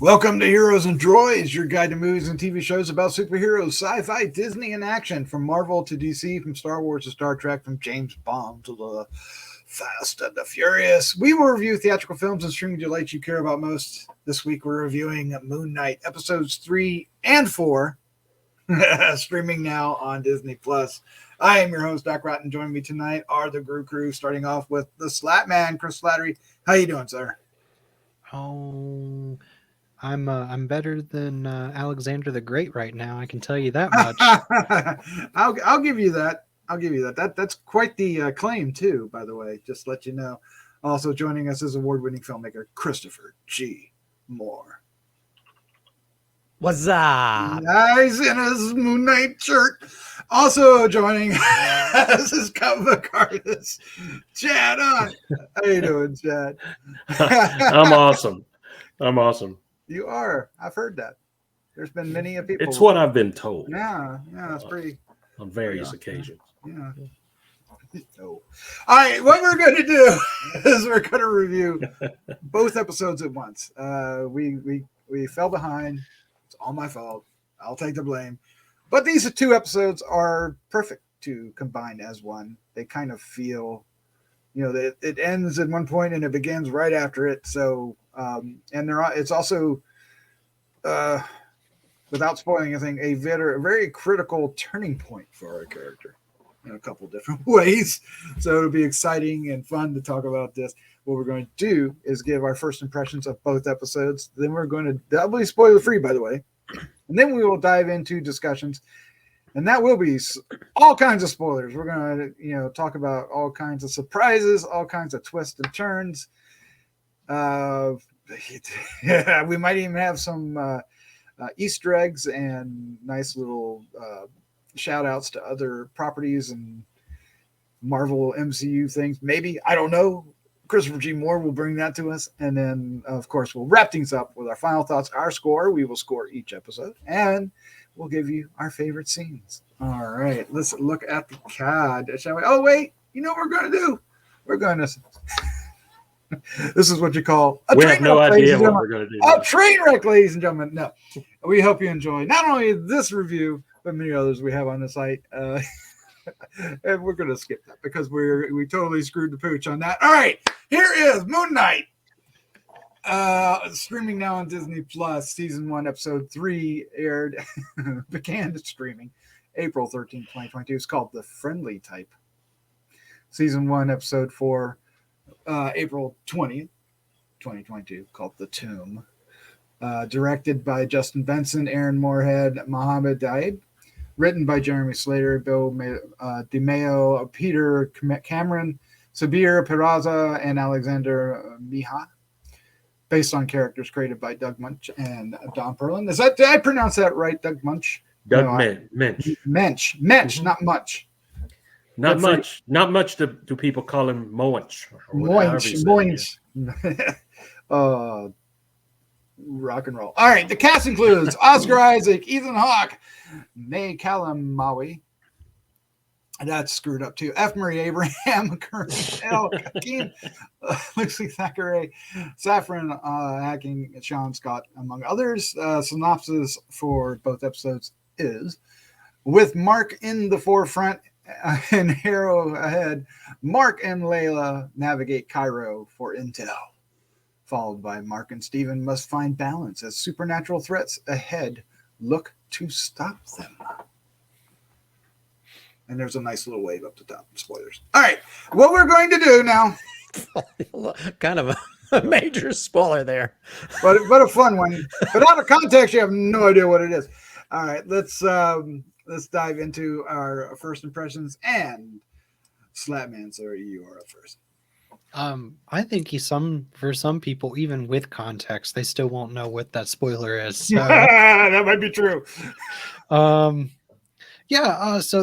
Welcome to Heroes and Droids, your guide to movies and TV shows about superheroes, sci-fi, Disney, and action. From Marvel to DC, from Star Wars to Star Trek, from James Bond to the Fast and the Furious. We will review theatrical films and streaming delights you care about most. This week we're reviewing Moon Knight, episodes 3 and 4, streaming now on Disney+. I am your host, Doc Rotten. Joining me tonight are the Gru Crew, starting off with the Slattman, Chris Slattery. How you doing, sir? Oh, I'm better than Alexander the Great right now. I can tell you that much. I'll give you that. I'll give you that. That's quite the claim too, by the way. Just to let you know. Also joining us is award-winning filmmaker Christopher G. Moore. What's up? Nice in his Moon Knight shirt. Also joining us is cover artist Chad on. How you doing, Chad? I'm awesome. You are. I've heard that. There's been many people. It's what I've been told. Yeah, that's pretty. On various occasions. Yeah. No. All right, what we're going to do is we're going to review both episodes at once. We fell behind. It's all my fault. I'll take the blame. But these two episodes are perfect to combine as one. They kind of feel, it ends at one point and it begins right after it. So, it's also, without spoiling anything, a very critical turning point for our character in a couple different ways. So it'll be exciting and fun to talk about this. What we're going to do is give our first impressions of both episodes. Then we're going to, that'll be spoiler free, by the way. And then we will dive into discussions, and that will be all kinds of spoilers. We're going to, talk about all kinds of surprises, all kinds of twists and turns. We might even have some Easter eggs and nice little shout outs to other properties and Marvel MCU things. Maybe, I don't know. Christopher G. Moore will bring that to us. And then, of course, we'll wrap things up with our final thoughts, our score. We will score each episode, and we'll give you our favorite scenes. All right, let's look at the card, shall we? Oh, wait. You know what we're going to do? We're going to... This is what you call a train wreck, idea what we're going to do. A train wreck, ladies and gentlemen. No, we hope you enjoy not only this review, but many others we have on the site. And we're going to skip that because we totally screwed the pooch on that. All right, here is Moon Knight. Streaming now on Disney Plus. Season 1, episode 3 began streaming April 13, 2022. It's called The Friendly Type. Season 1, episode 4, April 20th, 2022, called The Tomb. Directed by Justin Benson, Aaron Moorhead, Mohammed Daib. Written by Jeremy Slater, Bill DeMeo, Peter Cameron, Sabir Peraza, and Alexander Miha. Based on characters created by Doug Munch and Don Perlin. Did I pronounce that right, Doug Munch? Mensch. Mensch, not much. Not much do people call him Moench. Rock and roll. All right, the cast includes Oscar Isaac, Ethan Hawke, May Callum Maui. That's screwed up too. F. Murray Abraham, Colonel Hakeem, Lucy Thackeray, Saffron Hacking, Sean Scott, among others. Synopsis for both episodes is: with Marc in the forefront and Harrow ahead, Marc and Layla navigate Cairo for intel. Followed by Marc and Steven must find balance as supernatural threats ahead look to stop them. And there's a nice little wave up the top. Spoilers. All right, what we're going to do now. Kind of a major spoiler there. But a fun one. But out of context, you have no idea what it is. All right, let's dive into our first impressions. And Slattman, sir, you are up first. I think for some people, even with context, they still won't know what that spoiler is. So. That might be true. So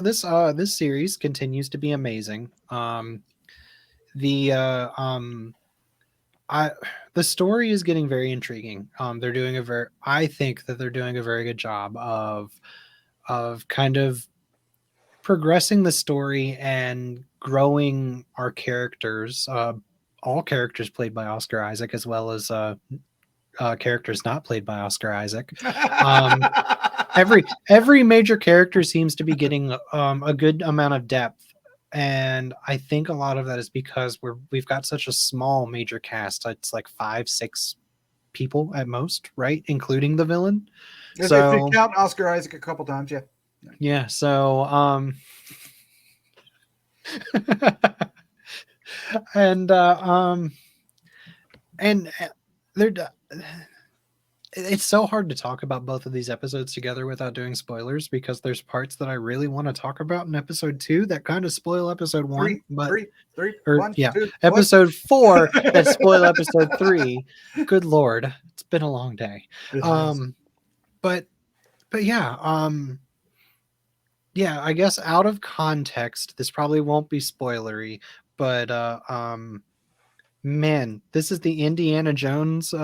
this series continues to be amazing. The story is getting very intriguing. I think that they're doing a very good job of kind of progressing the story and growing our characters, all characters played by Oscar Isaac, as well as characters not played by Oscar Isaac. Every major character seems to be getting a good amount of depth, and I think a lot of that is because we've got such a small major cast. It's like 5-6 people at most, right, including the villain. If So you count Oscar Isaac a couple times, yeah. yeah, so and they're it's so hard to talk about both of these episodes together without doing spoilers, because there's parts that I really want to talk about in episode 2 that kind of spoil episode 1, Three, or one, yeah, two, episode 4 that spoil episode 3. Good Lord, it's been a long day. But yeah, yeah, I guess out of context, this probably won't be spoilery, but man, this is the Indiana Jones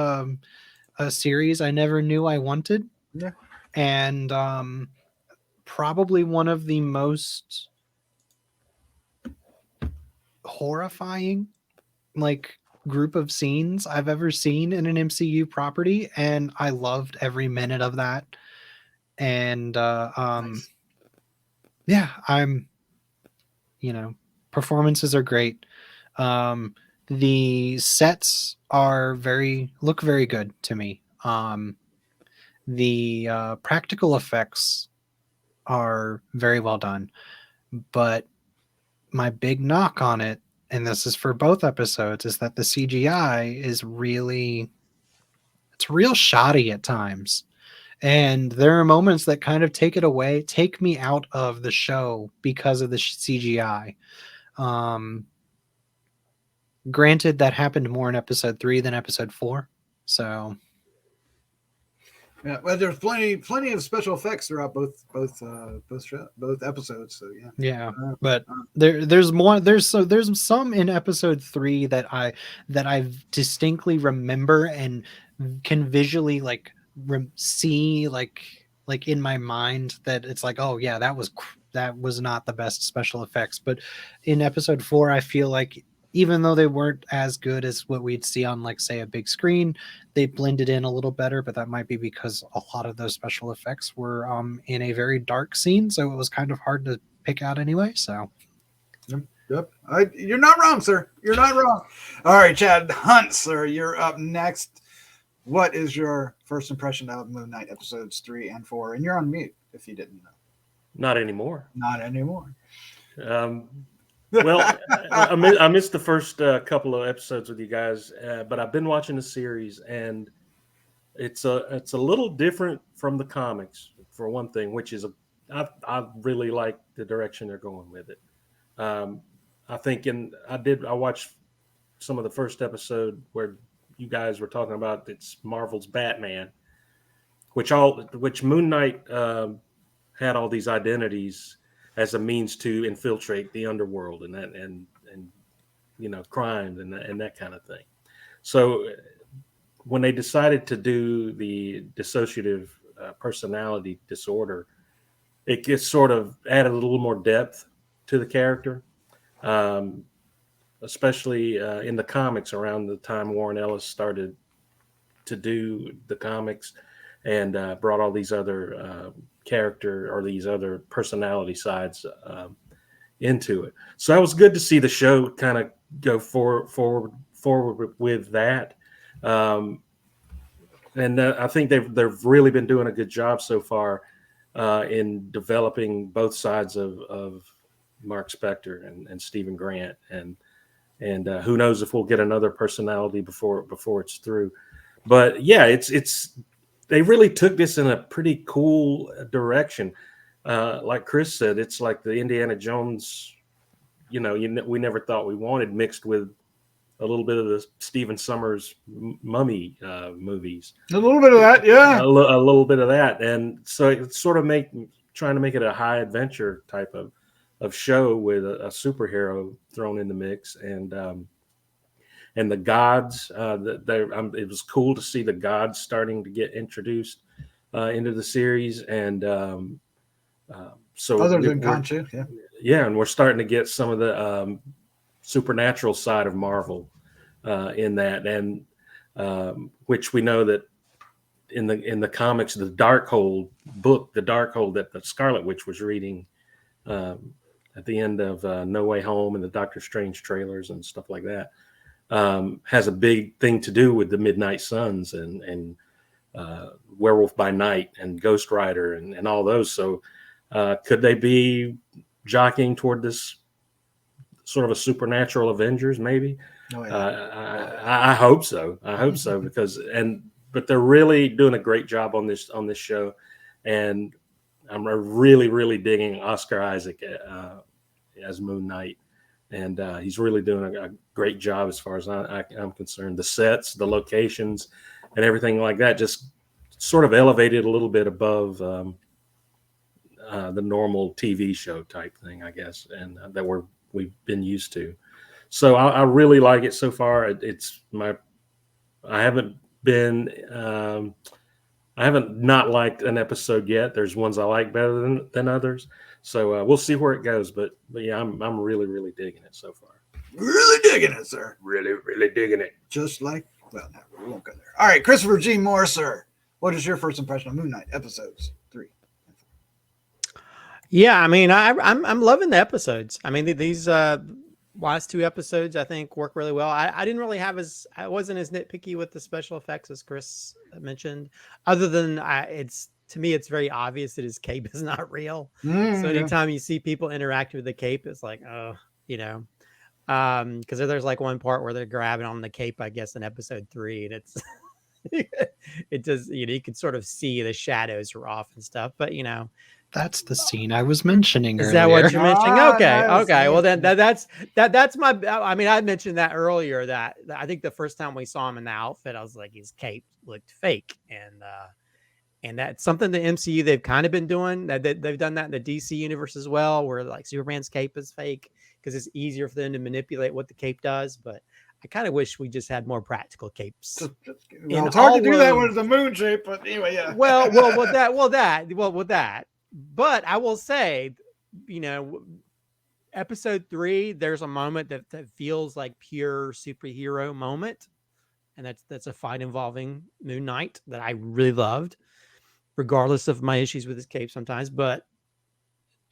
a series I never knew I wanted. Yeah. And probably one of the most horrifying like group of scenes I've ever seen in an MCU property, and I loved every minute of that. And Nice. yeah, performances are great. The sets are look very good to me. The practical effects are very well done, but my big knock on it, and this is for both episodes, is that the CGI is real shoddy at times. And there are moments that kind of take me out of the show because of the CGI. Granted, that happened more in episode 3 than episode 4. So yeah, well, there's plenty of special effects throughout both episodes. So yeah. yeah, but there's more. There's some in episode 3 that I distinctly remember and can visually see like in my mind that it's like, oh yeah, that was not the best special effects. But in episode 4, I feel like even though they weren't as good as what we'd see on, like, say, a big screen, they blended in a little better, but that might be because a lot of those special effects were in a very dark scene, so it was kind of hard to pick out anyway. So Yep. You're not wrong, sir. You're not wrong. All right, Chad Hunt, sir, you're up next. What is your first impression of Moon Knight episodes 3 and 4? And you're on mute if you didn't know. Not anymore. Not anymore. Well, I missed the first couple of episodes with you guys, but I've been watching the series, and it's a little different from the comics, for one thing, which is I really like the direction they're going with it. I think, I watched some of the first episode where you guys were talking about it's Marvel's Batman, which Moon Knight had all these identities as a means to infiltrate the underworld and crimes and that kind of thing. So when they decided to do the dissociative personality disorder, it gets sort of added a little more depth to the character, especially in the comics around the time Warren Ellis started to do the comics and brought all these other character or these other personality sides into it. So it was good to see the show kind of go forward with that. And I think they've really been doing a good job so far in developing both sides of Mark Spector and Stephen Grant, and who knows if we'll get another personality before it's through. But yeah, it's they really took this in a pretty cool direction. Like Chris said, it's like the Indiana Jones, we never thought we wanted, mixed with a little bit of the Stephen Sommers Mummy movies. A little bit of that, yeah. A little bit of that, and so it's sort of trying to make it a high adventure type of show with a superhero thrown in the mix, and the gods. It was cool to see the gods starting to get introduced into the series, and so other than Khonshu, yeah, and we're starting to get some of the supernatural side of Marvel in that, and which we know that in the comics, the Darkhold book, the Darkhold that the Scarlet Witch was reading at the end of No Way Home and the Doctor Strange trailers and stuff like that, has a big thing to do with the Midnight Suns and Werewolf by Night and Ghost Rider and all those. So could they be jockeying toward this sort of a supernatural Avengers, maybe? Oh, yeah. I hope so. I hope so, but they're really doing a great job on this show, and I'm really, really digging Oscar Isaac as Moon Knight, and he's really doing a great job as far as I'm concerned. The sets, the locations, and everything like that just sort of elevated a little bit above the normal TV show type thing, I guess, and that we've been used to. So I really like it so far. I haven't not liked an episode yet. There's ones I like better than others. So we'll see where it goes. But yeah, I'm really, really digging it so far. Really digging it, sir. Really, really digging it. Just like, well, no, we won't go there. All right, Christopher G. Moore, sir. What is your first impression of Moon Knight episodes 3? Yeah, I mean, I'm loving the episodes. I mean, these last 2 episodes I think work really well. I didn't really I wasn't as nitpicky with the special effects as Chris mentioned, other than to me it's very obvious that his cape is not real. So anytime you see people interacting with the cape, it's like, oh, because there's like one part where they're grabbing on the cape, I guess, in episode 3, and it's it does, you can sort of see the shadows are off and stuff, but That's the scene I was mentioning earlier. Is that what you're mentioning? Okay. Nice. Okay. Well, then that's my, I mean, I mentioned that earlier, that I think the first time we saw him in the outfit, I was like, his cape looked fake. And that's something the MCU, they've kind of been doing, that they've done that in the DC universe as well, where like Superman's cape is fake because it's easier for them to manipulate what the cape does. But I kind of wish we just had more practical capes. Well, it's hard to do that when it's a moon shape, but anyway, yeah. Well, with that. But I will say, episode 3, there's a moment that feels like pure superhero moment. And that's a fight involving Moon Knight that I really loved, regardless of my issues with his cape sometimes. But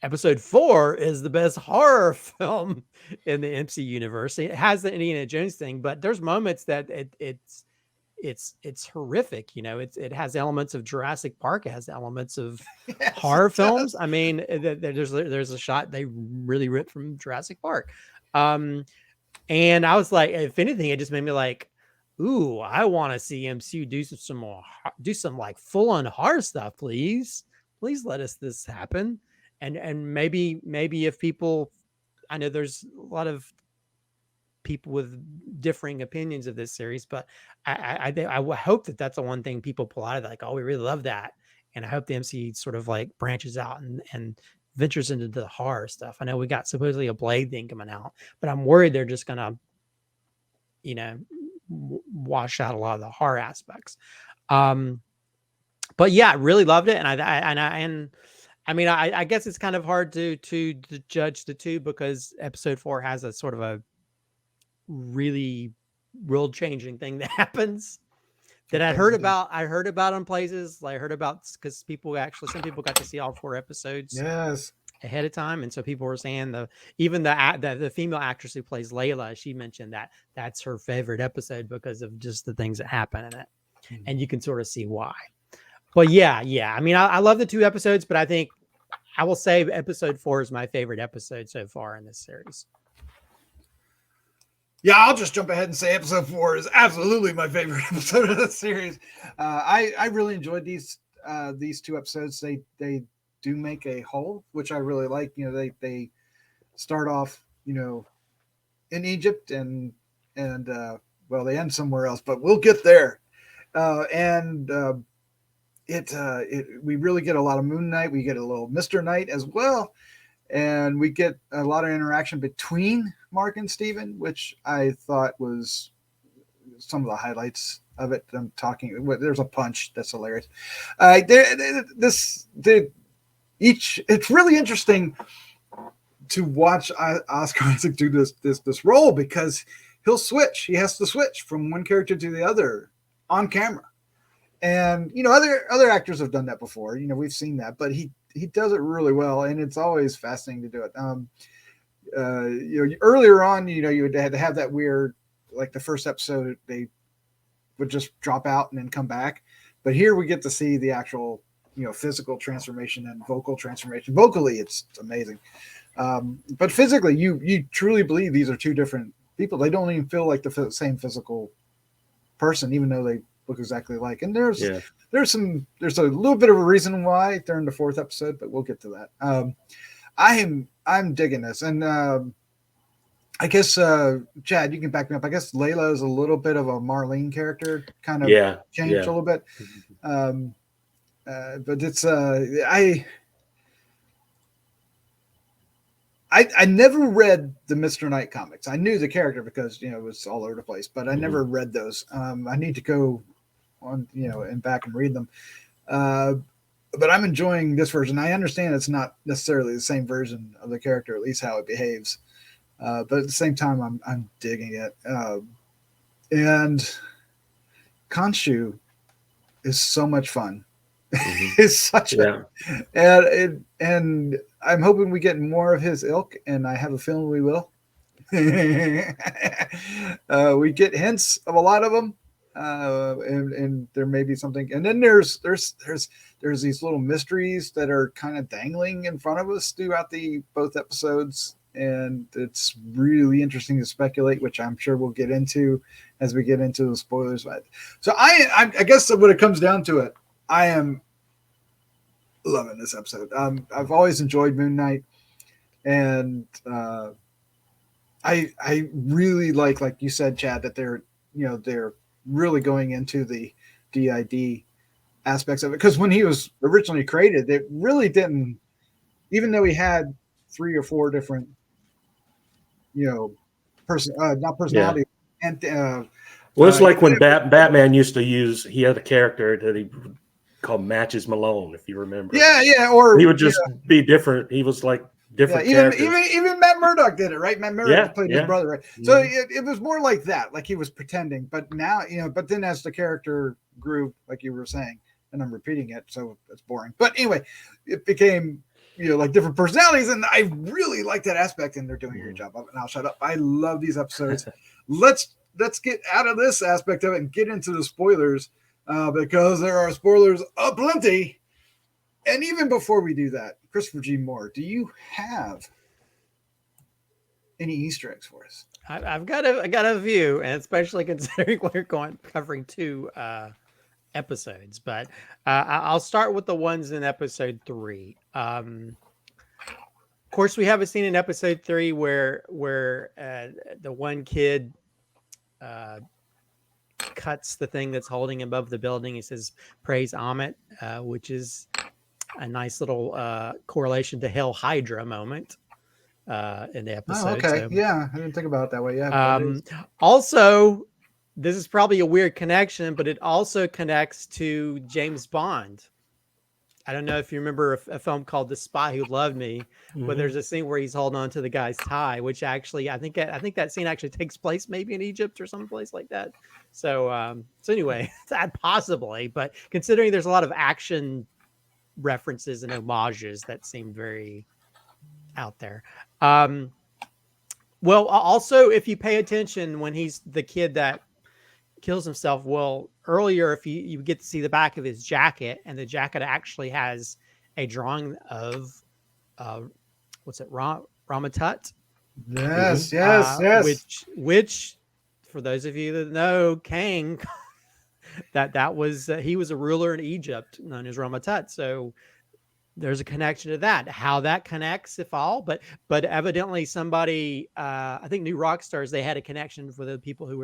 episode 4 is the best horror film in the MC universe. It has the Indiana Jones thing, but there's moments that it's horrific. It has elements of Jurassic Park. It has elements of horror films. I mean, there's a shot they really ripped from Jurassic Park. And I was like, if anything, it just made me like, ooh, I want to see MCU do some like full on horror stuff, please let this happen. And maybe if people, I know there's a lot of people with differing opinions of this series, but I hope that that's the one thing people pull out of it, like, oh, we really love that. And I hope the MCU sort of like branches out and ventures into the horror stuff. I know we got supposedly a Blade thing coming out, but I'm worried they're just gonna, wash out a lot of the horror aspects. But yeah, I really loved it, and I mean, I guess it's kind of hard to judge the two, because episode 4 has a sort of a really world changing thing that happens that I heard about in places. I heard about because some people got to see all 4 episodes ahead of time, and so people were saying even the female actress who plays Layla, she mentioned that's her favorite episode because of just the things that happen in it, and you can sort of see why. But yeah, I mean, I love the 2 episodes, but I think I will say episode 4 is my favorite episode so far in this series. Yeah, I'll just jump ahead and say episode 4 is absolutely my favorite episode of the series. I really enjoyed these 2 episodes. They do make a whole, which I really like. They start off, in Egypt and well, they end somewhere else, but we'll get there. We really get a lot of Moon Knight. We get a little Mr. Knight as well. And we get a lot of interaction between Marc and Steven, which I thought was some of the highlights of it. There's a punch that's hilarious. It's really interesting to watch Oscar Isaac do this role, because he'll switch. He has to switch from one character to the other on camera. And other actors have done that before. We've seen that, but he does it really well, and it's always fascinating to do it. Earlier on, you had to have that weird, like the first episode, they would just drop out and then come back. But here we get to see the actual, physical transformation and vocal transformation. Vocally, it's amazing. But physically, you truly believe these are two different people. They don't even feel like the same physical person, even though they look exactly alike. And there's a little bit of a reason why during the fourth episode, but we'll get to that. I'm digging this, and I guess Chad, you can back me up. I guess Layla is a little bit of a Marlene character, kind of changed a little bit. But it's I never read the Mr. Knight comics. I knew the character because it was all over the place, but I never read those. I need to go on and back and read them. But I'm enjoying this version. I understand it's not necessarily the same version of the character, at least how it behaves. But at the same time, I'm digging it. And Khonshu is so much fun. It's such and I'm hoping we get more of his ilk, and I have a feeling we will. We get hints of a lot of them, and there may be something. And then there's these little mysteries that are kind of dangling in front of us throughout both episodes, and it's really interesting to speculate, which I'm sure we'll get into as we get into the spoilers. So I guess when it comes down to it, I am loving this episode. I've always enjoyed Moon Knight, and I really like you said, Chad, that they're really going into the DID aspects of it, because when he was originally created, it really didn't, even though he had 3 or 4 different not personality and well, it's like when Batman used to use, he had a character that he called Matches Malone, if you remember. Or he would just be different. He was like different characters. Even Matt Murdock did it, right? Matt Murdock played his brother, right? So it was more like that, like he was pretending. But now, but then as the character grew, like you were saying, and I'm repeating it, so it's boring. But anyway, it became like different personalities, and I really like that aspect, and they're doing a great job of it. And I'll shut up. I love these episodes. Let's get out of this aspect of it and get into the spoilers, because there are spoilers aplenty. And even before we do that, Christopher G. Moore, do you have any Easter eggs for us? I got a few, and especially considering we're covering 2 episodes, but I'll start with the ones in episode 3. Of course, we have a scene in episode 3 where the one kid cuts the thing that's holding him above the building. He says, "Praise Amit," which is a nice little correlation to Hail Hydra moment in the episode. Oh, okay. So, yeah, I didn't think about it that way. Yeah. Also, this is probably a weird connection, but it also connects to James Bond. I don't know if you remember a film called The Spy Who Loved Me, but there's a scene where he's holding on to the guy's tie, which actually, I think that scene actually takes place maybe in Egypt or someplace like that. So anyway, that possibly, but considering there's a lot of action references and homages that seem very out there. Well, also, if you pay attention when he's the kid that kills himself, well, earlier, if you get to see the back of his jacket, and the jacket actually has a drawing of what's it, Ramatut? Yes. Which for those of you that know Kang, that was he was a ruler in Egypt known as Ramatut. So there's a connection to that. How that connects, if all, but evidently somebody, I think New Rockstars, they had a connection for the people who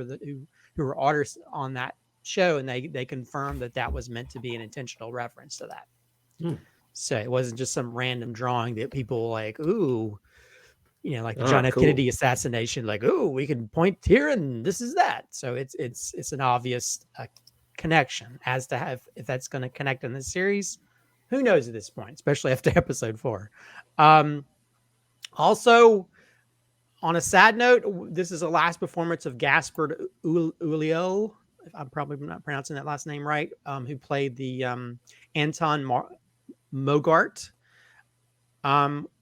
were artists on that show, and they confirmed that was meant to be an intentional reference to that. So it wasn't just some random drawing that people like, ooh, like the John F. Kennedy assassination, like, ooh, we can point here and this is that. So it's an obvious connection. As to if that's going to connect in this series, who knows at this point, especially after episode 4. Also, on a sad note, this is the last performance of Gaspard Ulliel. I'm probably not pronouncing that last name right, who played the Anton Mogart,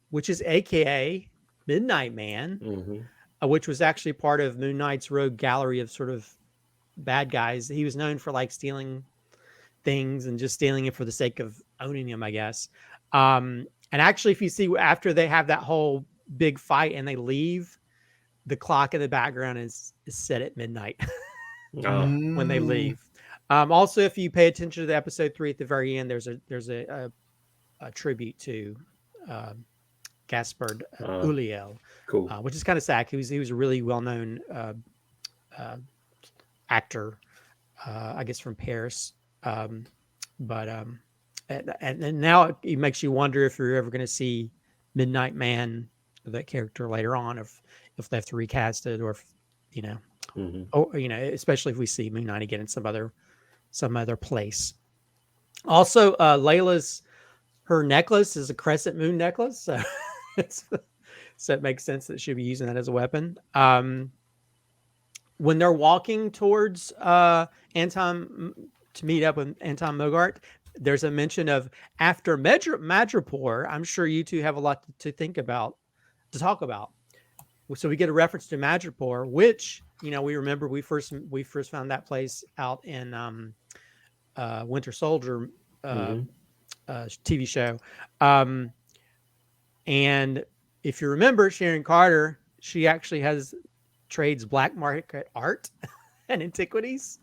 which is AKA Midnight Man, which was actually part of Moon Knight's rogue gallery of sort of bad guys. He was known for like stealing things and just stealing it for the sake of owning them, I guess. And actually, if you see after they have that whole big fight and they leave, the clock in the background is set at midnight when they leave. Also, if you pay attention to the episode 3 at the very end, there's a tribute to Gaspard Ulliel, cool. Which is kind of sad. He was a really well-known actor, I guess from Paris. And now it makes you wonder if you're ever going to see Midnight Man, that character later on, if they have to recast it, or if, or especially if we see Moon Knight again in some other place. Also, Layla's her necklace is a crescent moon necklace, so so it makes sense that she'll be using that as a weapon. When they're walking towards Anton to meet up with Anton Mogart, there's a mention of after Madripoor. I'm sure you two have a lot to talk about. So we get a reference to Madripoor, which we remember we first found that place out in Winter Soldier TV show, and if you remember, Sharon Carter, she actually trades black market art and antiquities.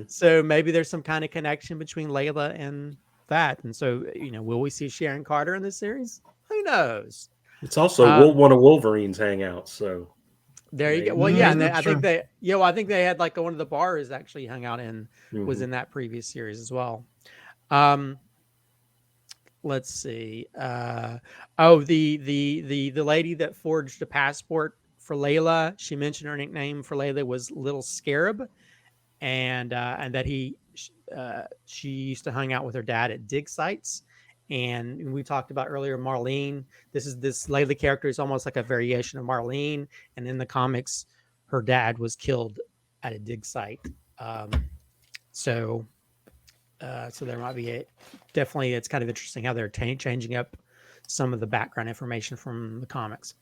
So maybe there's some kind of connection between Layla and that. And so, will we see Sharon Carter in this series? Who knows? It's also one of Wolverine's hangouts. So there you go. Well, yeah, and I think they had like one of the bars actually hung out in was in that previous series as well. Let's see. The lady that forged a passport for Layla, she mentioned her nickname for Layla was Little Scarab, and that she used to hang out with her dad at dig sites. And we talked about earlier Marlene. This Layla character is almost like a variation of Marlene, and in the comics, her dad was killed at a dig site. So there might be definitely. It's kind of interesting how they're changing up some of the background information from the comics.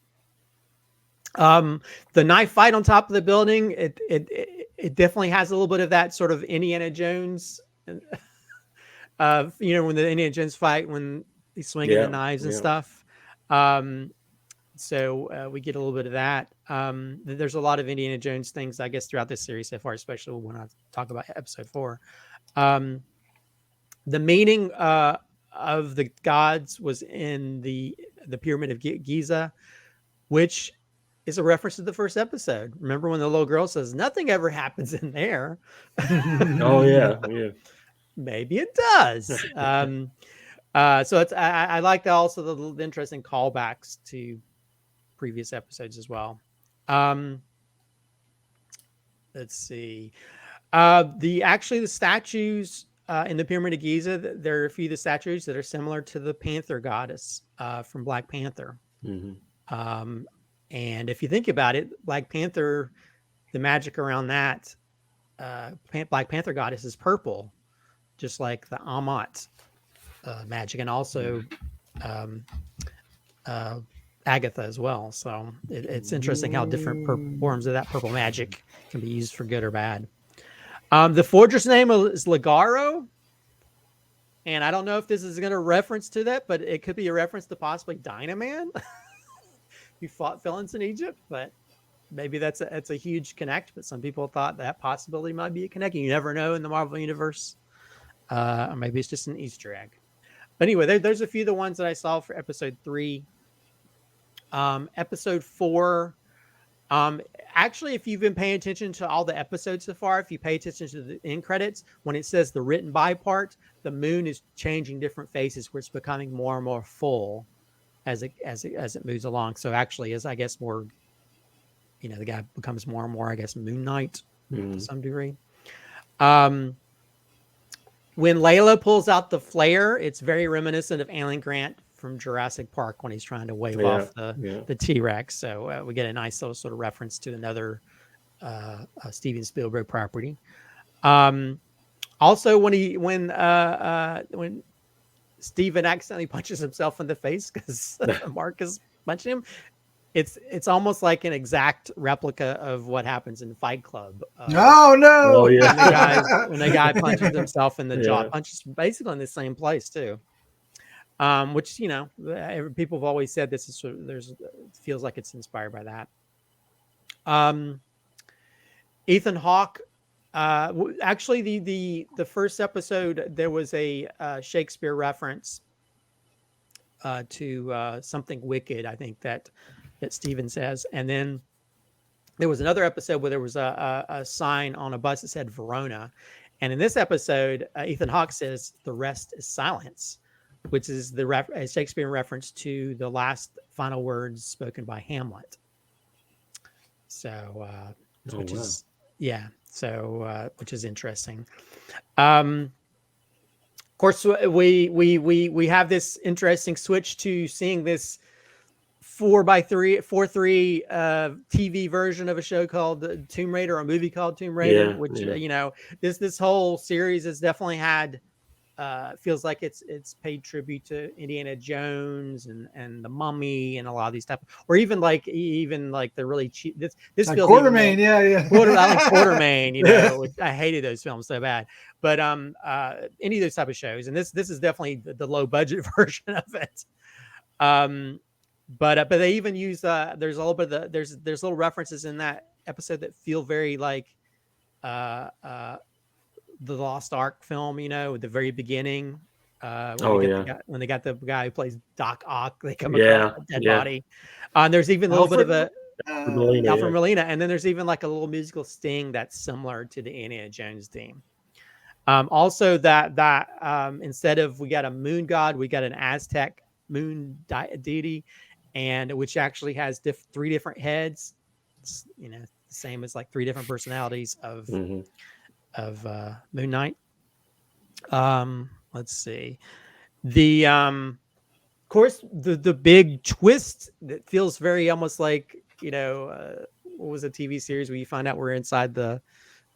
The knife fight on top of the building, it definitely has a little bit of that sort of Indiana Jones, when the Indiana Jones fight, when he's swinging the knives and stuff. So we get a little bit of that. There's a lot of Indiana Jones things, I guess, throughout this series so far, especially when I talk about episode 4. The meaning of the gods was in the Pyramid of Giza, which is a reference to the first episode. Remember when the little girl says nothing ever happens in there? Oh yeah. Maybe it does. So it's I like also the interesting callbacks to previous episodes as well. Let's see. The statues in the Pyramid of Giza, there are a few of the statues that are similar to the Panther goddess from Black Panther. And if you think about it, Black Panther, the magic around that, Black Panther goddess is purple, just like the Amat magic, and also Agatha as well. So it's interesting how different forms of that purple magic can be used for good or bad. The forger's name is Ligaro, and I don't know if this is going to reference to that, but it could be a reference to possibly Dynaman, who fought villains in Egypt. But maybe that's a huge connect. But some people thought that possibility might be a connect. You never know in the Marvel universe, or maybe it's just an Easter egg. But anyway, there's a few of the ones that I saw for episode 3. Episode 4. Actually, if you've been paying attention to all the episodes so far, if you pay attention to the end credits, when it says the written by part, the moon is changing different faces, where it's becoming more and more full as it moves along. So actually, as I guess more, the guy becomes more and more, I guess, Moon Knight to some degree. When Layla pulls out the flare, it's very reminiscent of Alan Grant from Jurassic Park when he's trying to wave off the T-Rex. So we get a nice little sort of reference to another Steven Spielberg property. Also, when Steven accidentally punches himself in the face because Marc is punching him, it's almost like an exact replica of what happens in Fight Club. Oh no! Oh, yeah. When the guy punches himself in the jaw, punches basically in the same place too. Which people have always said this is sort of, it feels like it's inspired by that. Ethan Hawke. Actually, the first episode there was a Shakespeare reference to something wicked, I think that Steven says, and then there was another episode where there was a sign on a bus that said Verona, and in this episode, Ethan Hawke says the rest is silence, which is a Shakespeare reference to the last final words spoken by Hamlet. So, which is interesting. Of course, we have this interesting switch to seeing this 4:3 TV version of a show called Tomb Raider, or a movie called Tomb Raider, this whole series has definitely had feels like it's paid tribute to Indiana Jones and the Mummy and a lot of these type, or even like the really cheap. This like feels Quartermain, I like Quartermain, which I hated those films so bad. But any of those type of shows, and this is definitely the low budget version of it. But they even use there's a little bit of there's little references in that episode that feel very like the Lost Ark film, at the very beginning. When they got the guy who plays Doc Ock, they come across a dead body. There's even a little bit of Alfred Molina, and then there's even like a little musical sting that's similar to the Indiana Jones theme. Also, that instead of we got a moon god, we got an Aztec moon deity, and which actually has 3 different heads. It's, the same as like 3 different personalities of Moon Knight. Let's see. Of course, the big twist that feels very almost like, what was a TV series where you find out we're inside the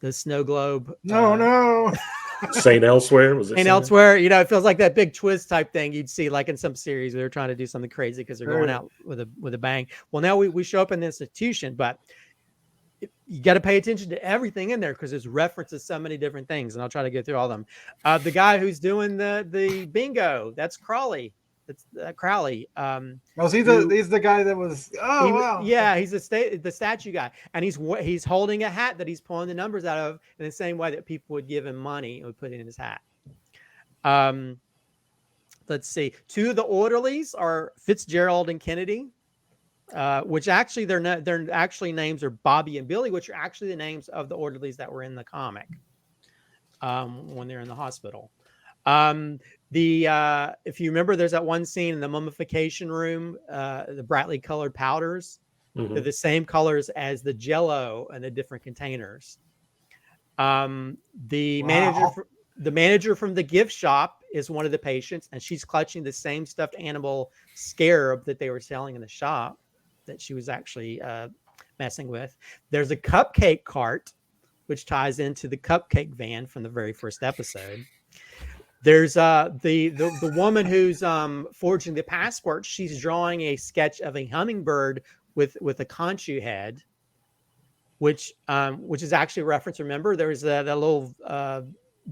snow globe? No. Saint Elsewhere, was it? Saint Elsewhere, it feels like that big twist type thing you'd see like in some series where they're trying to do something crazy because they're going out with a bang. Well, now we show up in the institution, but you got to pay attention to everything in there because there's references to so many different things, and I'll try to get through all of them. The guy who's doing the bingo, that's Crowley. That's Crowley. He's the guy that was. Oh, wow. Yeah, he's the statue guy, and he's holding a hat that he's pulling the numbers out of in the same way that people would give him money and would put it in his hat. Let's see. 2 of the orderlies are Fitzgerald and Kennedy. Which actually their actually names are Bobby and Billy, which are actually the names of the orderlies that were in the comic when they're in the hospital. If you remember, there's that one scene in the mummification room, the brightly colored powders. Mm-hmm. They're the same colors as the Jell-O and the different containers. The manager from the gift shop is one of the patients, and she's clutching the same stuffed animal scarab that they were selling in the shop that she was actually messing with. There's a cupcake cart, which ties into the cupcake van from the very first episode. There's the woman who's forging the passport. She's drawing a sketch of a hummingbird with a conchu head, which is actually a reference. Remember, there was that little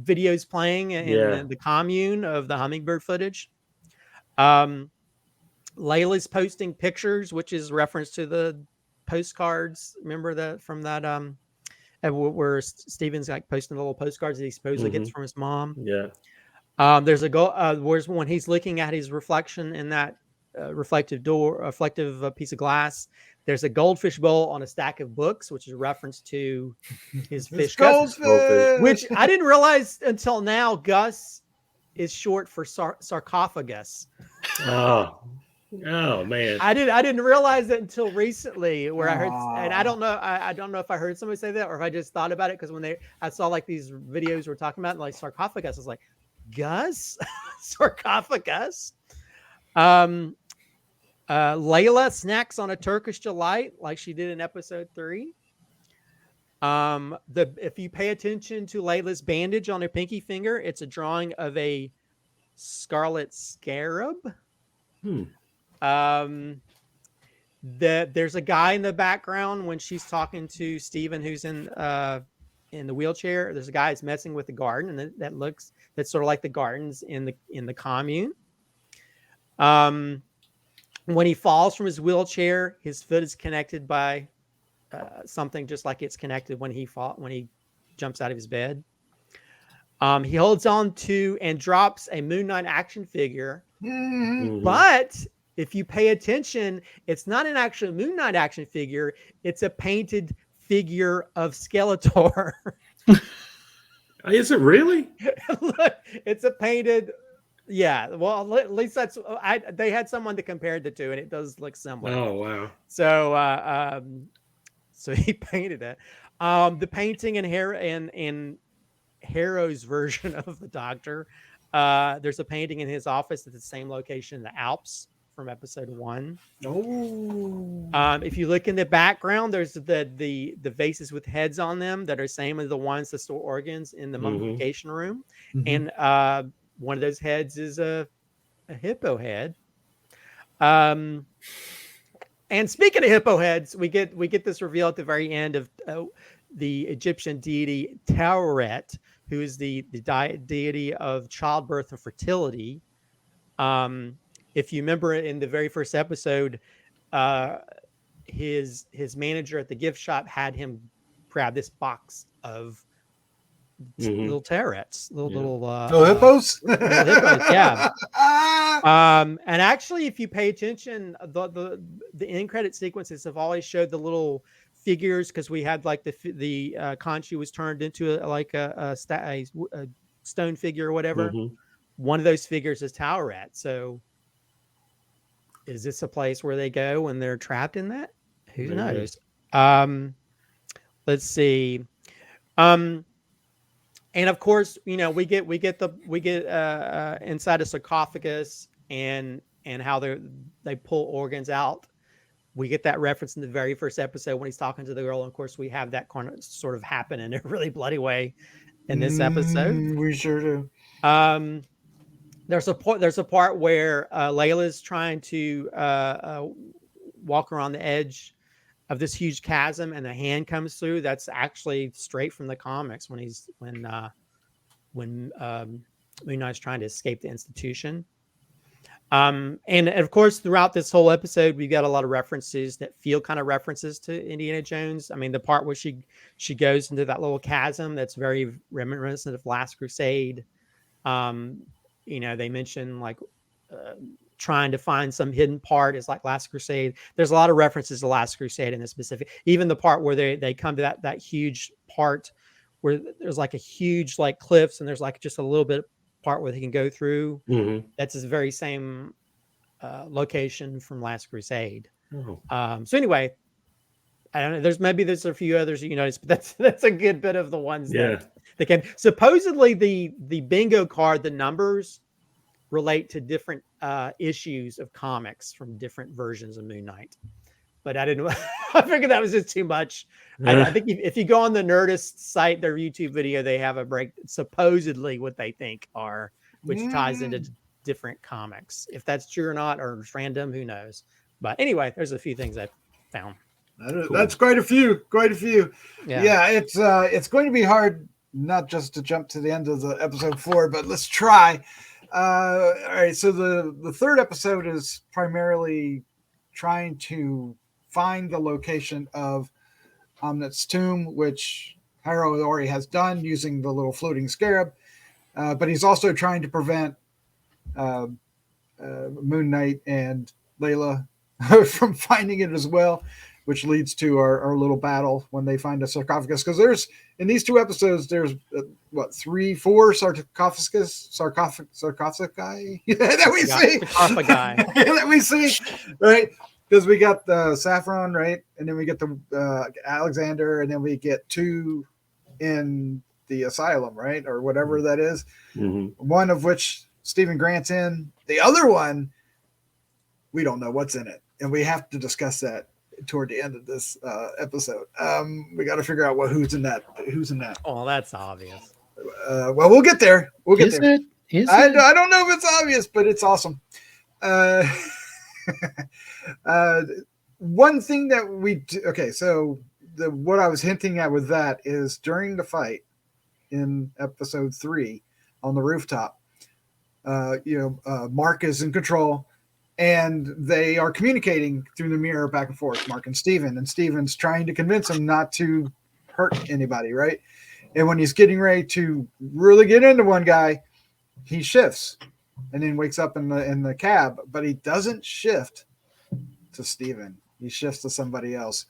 videos playing in the commune of the hummingbird footage. Layla's posting pictures, which is reference to the postcards. Remember that from that where Steven's like posting the little postcards that he supposedly gets from his mom. Yeah. There's where's when he's looking at his reflection in that reflective piece of glass. There's a goldfish bowl on a stack of books, which is a reference to his fish goldfish, which I didn't realize until now. Gus is short for sarcophagus. Oh man! I didn't realize that until recently, where I heard, and I don't know if I heard somebody say that or if I just thought about it because I saw like these videos were talking about like sarcophagus. I was like, Gus, sarcophagus. Layla snacks on a Turkish delight like she did in episode 3. If you pay attention to Layla's bandage on her pinky finger, it's a drawing of a scarlet scarab. There's a guy in the background when she's talking to Steven, who's in the wheelchair. There's a guy that's messing with the garden, and that's sort of like the gardens in the commune. When he falls from his wheelchair, his foot is connected by something just like it's connected when he jumps out of his bed. He holds on to and drops a Moon Knight action figure, but if you pay attention, it's not an actual Moon Knight action figure. It's a painted figure of Skeletor. Is it really? Look, it's a painted. Yeah, well, at least that's they had someone to compare the two, and it does look similar. Oh wow! So he painted it. The painting in Harrow's version of the Doctor, there's a painting in his office at the same location in the Alps from episode 1. Oh. If you look in the background, there's the vases with heads on them that are same as the ones that store organs in the mummification room, and one of those heads is a hippo head. And speaking of hippo heads, we get this reveal at the very end of the Egyptian deity Tauret, who is the deity of childbirth and fertility. If you remember in the very first episode, his manager at the gift shop had him grab this box of little Taurets, little hippos. Little hippos, yeah. And actually, if you pay attention, the end credit sequences have always showed the little figures, because we had like the Khonshu was turned into a stone figure or whatever. One of those figures is Tauret. So, is this a place where they go when they're trapped in that? Who knows? Let's see. And of course, we get inside a sarcophagus and how they pull organs out. We get that reference in the very first episode when he's talking to the girl. And of course, we have that sort of happen in a really bloody way in this episode. We sure do. There's a part where Layla's trying to walk around the edge of this huge chasm, and a hand comes through. That's actually straight from the comics when Moon Knight's trying to escape the institution. And of course, throughout this whole episode, we've got a lot of references that feel kind of references to Indiana Jones. I mean, the part where she goes into that little chasm, that's very reminiscent of Last Crusade. They mention like trying to find some hidden part is like Last Crusade. There's a lot of references to Last Crusade in this specific. Even the part where they come to that huge part where there's like a huge like cliffs, and there's like just a little bit part where they can go through. That's the very same location from Last Crusade. So anyway, I don't know. There's a few others you notice, but that's a good bit of the ones that can. Supposedly the bingo card, the numbers relate to different issues of comics from different versions of Moon Knight. But I didn't. I figured that was just too much. I think if you go on the Nerdist site, their YouTube video, they have a break. Supposedly, what they think are, which ties into different comics. If that's true or not, or it's random, who knows? But anyway, there's a few things I found. That's quite a few. Yeah, it's going to be hard not just to jump to the end of the episode 4, but let's try. All right, so the third episode is primarily trying to find the location of Omnit's tomb, which Harrow already has done using the little floating scarab, but he's also trying to prevent Moon Knight and Layla from finding it as well, which leads to our little battle when they find a sarcophagus. Because there's, in these 2 episodes, there's 3-4 sarcophagi that we see, right? Because we got the Saffron, right? And then we get the Alexander, and then we get 2 in the asylum, right? Or whatever that is. One of which Stephen Grant's in. The other one, we don't know what's in it. And we have to discuss that. toward the end of this episode. We got to figure out who's in that. Oh, that's obvious. Well, we'll get there. We'll get there. I don't know if it's obvious, but it's awesome. One thing that we do, okay, so what I was hinting at with that is during the fight in episode 3 on the rooftop, Marc is in control and they are communicating through the mirror back and forth, Marc and Steven, and Steven's trying to convince him not to hurt anybody, right? And when he's getting ready to really get into one guy, he shifts and then wakes up in the cab, but he doesn't shift to Steven. He shifts to somebody else.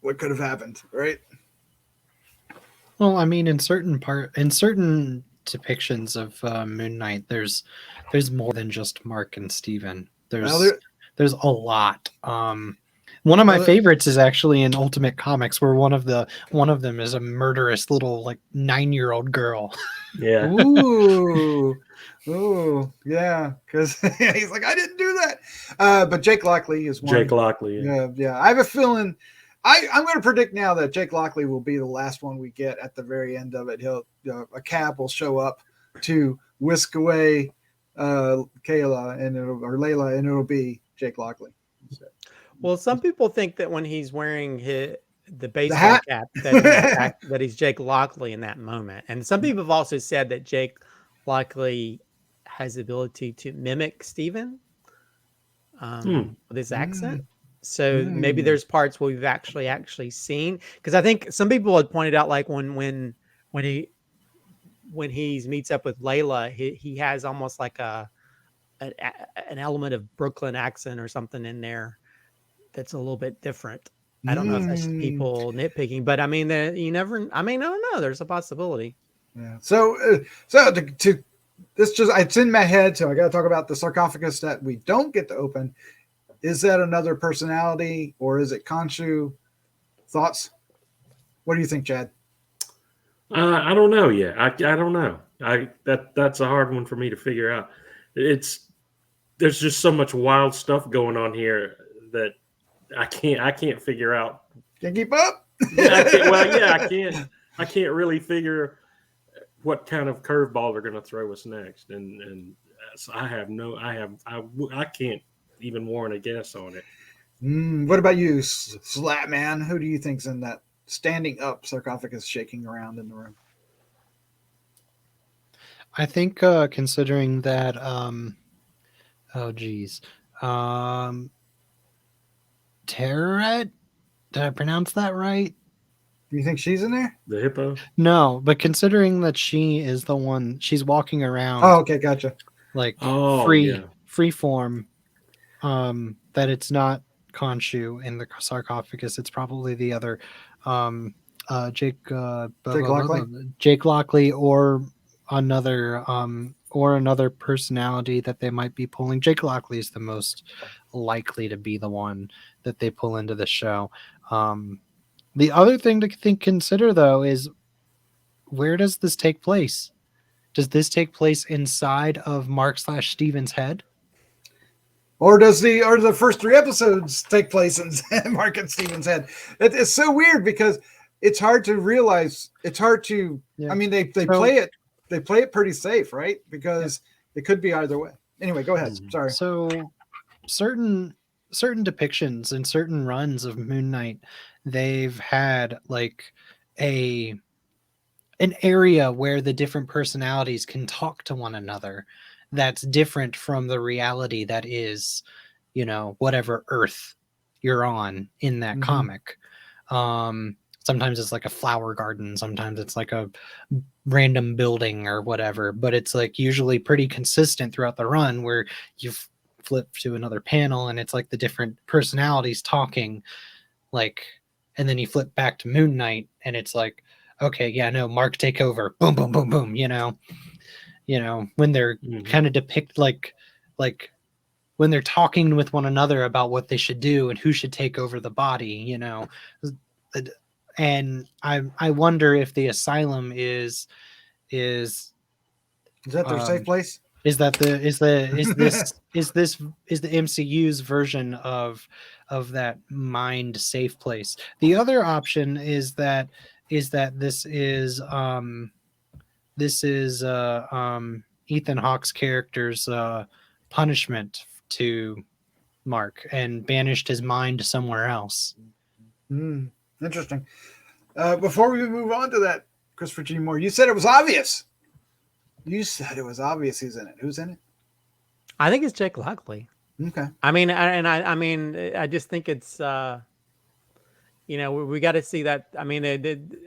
What could have happened, right? Well, I mean, in certain depictions of Moon Knight, there's more than just Marc and Steven. There's a lot. One of my favorites is actually in Ultimate Comics, where one of them is a murderous little 9-year-old girl. Yeah. Ooh, yeah. Because he's like, I didn't do that. But Jake Lockley is one. Jake Lockley. Yeah. I have a feeling. I'm going to predict now that Jake Lockley will be the last one we get at the very end of it. A cab will show up to whisk away Layla, and it'll be Jake Lockley. Well, some people think that when he's wearing the baseball cap, that he's Jake Lockley in that moment. And some people have also said that Jake Lockley has the ability to mimic Steven with his accent. So maybe there's parts where we've actually seen, because I think some people had pointed out, like when he meets up with Layla, he has almost like an element of Brooklyn accent or something in there that's a little bit different. I don't know if that's just people nitpicking, but I mean, I don't know. There's a possibility. Yeah. So to this it's in my head. So I got to talk about the sarcophagus that we don't get to open. Is that another personality or is it Khonshu? Thoughts? What do you think, Chad? I don't know yet. I don't know. That's a hard one for me to figure out. There's just so much wild stuff going on here that I can't figure out. Can't keep up? I can't really figure what kind of curveball they're going to throw us next, and so I can't even warrant a guess on it. What about you, Slattman? Who do you think's in that standing up sarcophagus shaking around in the room? I think considering that Terret, did I pronounce that right? Do you think she's in there? The hippo? No, but considering that she is the one, she's walking around. Oh, okay, gotcha. Free form. That it's not Khonshu in the sarcophagus. It's probably the other Jake Lockley or another personality that they might be pulling. Jake Lockley is the most likely to be the one that they pull into the show. The other thing to consider though is, where does this take place? Does this take place inside of Marc/Steven's head? Or does the first 3 episodes take place in Marc and Steven's head? It's so weird because it's hard to realize. It's hard to. Yeah. I mean, they play it. They play it pretty safe, right? Because it could be either way. Anyway, go ahead. Sorry. So certain depictions and certain runs of Moon Knight, they've had like an area where the different personalities can talk to one another. That's different from the reality that is, whatever Earth you're on in that comic. Sometimes it's like a flower garden. Sometimes it's like a random building or whatever, but it's like usually pretty consistent throughout the run where you flip to another panel and it's like the different personalities talking, and then you flip back to Moon Knight and it's like, okay, yeah, no, Marc, take over. Boom, boom, boom, boom, when they're kind of depict like when they're talking with one another about what they should do and who should take over the body, and I wonder if the asylum is that their safe place? Is that the is the MCU's version of that mind safe place? The other option is that this is Ethan Hawke's character's punishment to Marc and banished his mind somewhere else. Interesting. Before we move on to that, Christopher G. Moore, you said it was obvious. You said it was obvious he's in it. Who's in it? I think it's Jake Lockley. Okay. I mean, I just think it's, we got to see that. I mean,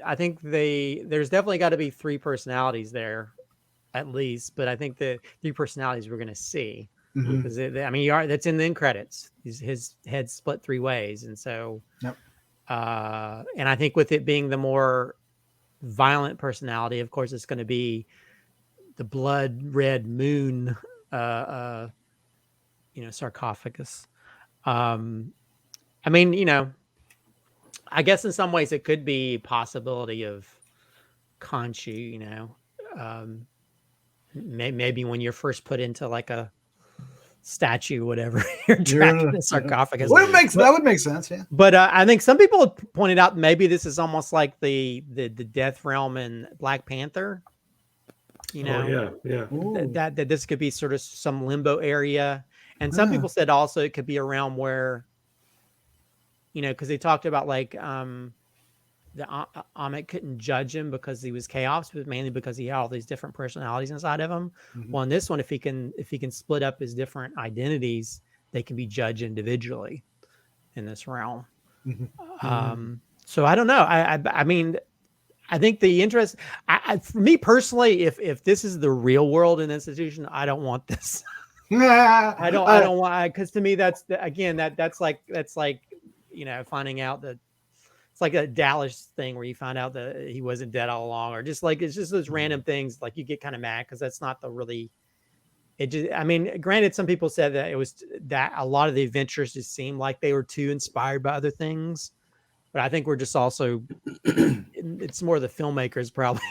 I think there's definitely got to be 3 personalities there, at least. But I think the 3 personalities we're going to see, because that's in the end credits. His head split 3 ways, and so, yep. And I think with it being the more violent personality, of course, it's going to be the blood red moon, sarcophagus. I mean, I guess in some ways it could be a possibility of Khonshu, maybe when you're first put into like a statue, whatever, you're trapped in a sarcophagus. That would make sense, yeah. But I think some people have pointed out maybe this is almost like the death realm in Black Panther. That this could be sort of some limbo area. And some people said also it could be a realm where, because they talked about like the Amit couldn't judge him because he was chaos, but mainly because he had all these different personalities inside of him. Well, in this one, if he can split up his different identities, they can be judged individually in this realm. So I don't know. I mean, I think the interest, for me personally, if this is the real world in the institution, I don't want this. I don't want, because to me that's like finding out that it's like a Dallas thing where you find out that he wasn't dead all along, or just like it's just those random things like you get kind of mad because that's not the really. It just, I mean, granted, some people said that it was that a lot of the adventures just seemed like they were too inspired by other things. But I think we're just also, it's more the filmmakers probably.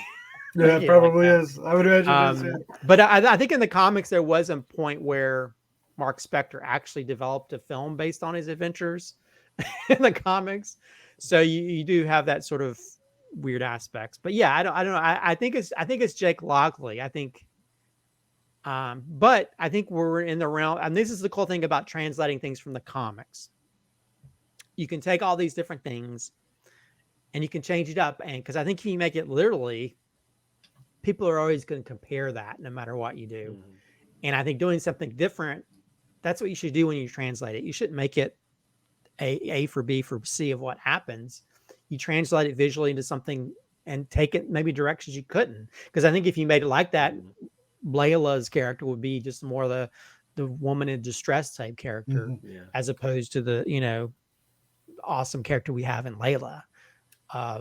Yeah, it probably is. I would imagine it is, yeah. But I think in the comics, there was a point where Mark Spector actually developed a film based on his adventures in the comics. So you do have that sort of weird aspects. But yeah, I don't know. I think it's Jake Lockley. I think, but I think we're in the realm, and this is the cool thing about translating things from the comics. You can take all these different things and you can change it up. And because I think if you make it literally, people are always going to compare that no matter what you do. And I think doing something different, that's what you should do when you translate it. You shouldn't make it A for B for C of what happens. You translate it visually into something and take it maybe directions you couldn't. Because I think if you made it like that, Layla's character would be just more the woman in distress type character, as opposed to the, awesome character we have in Layla,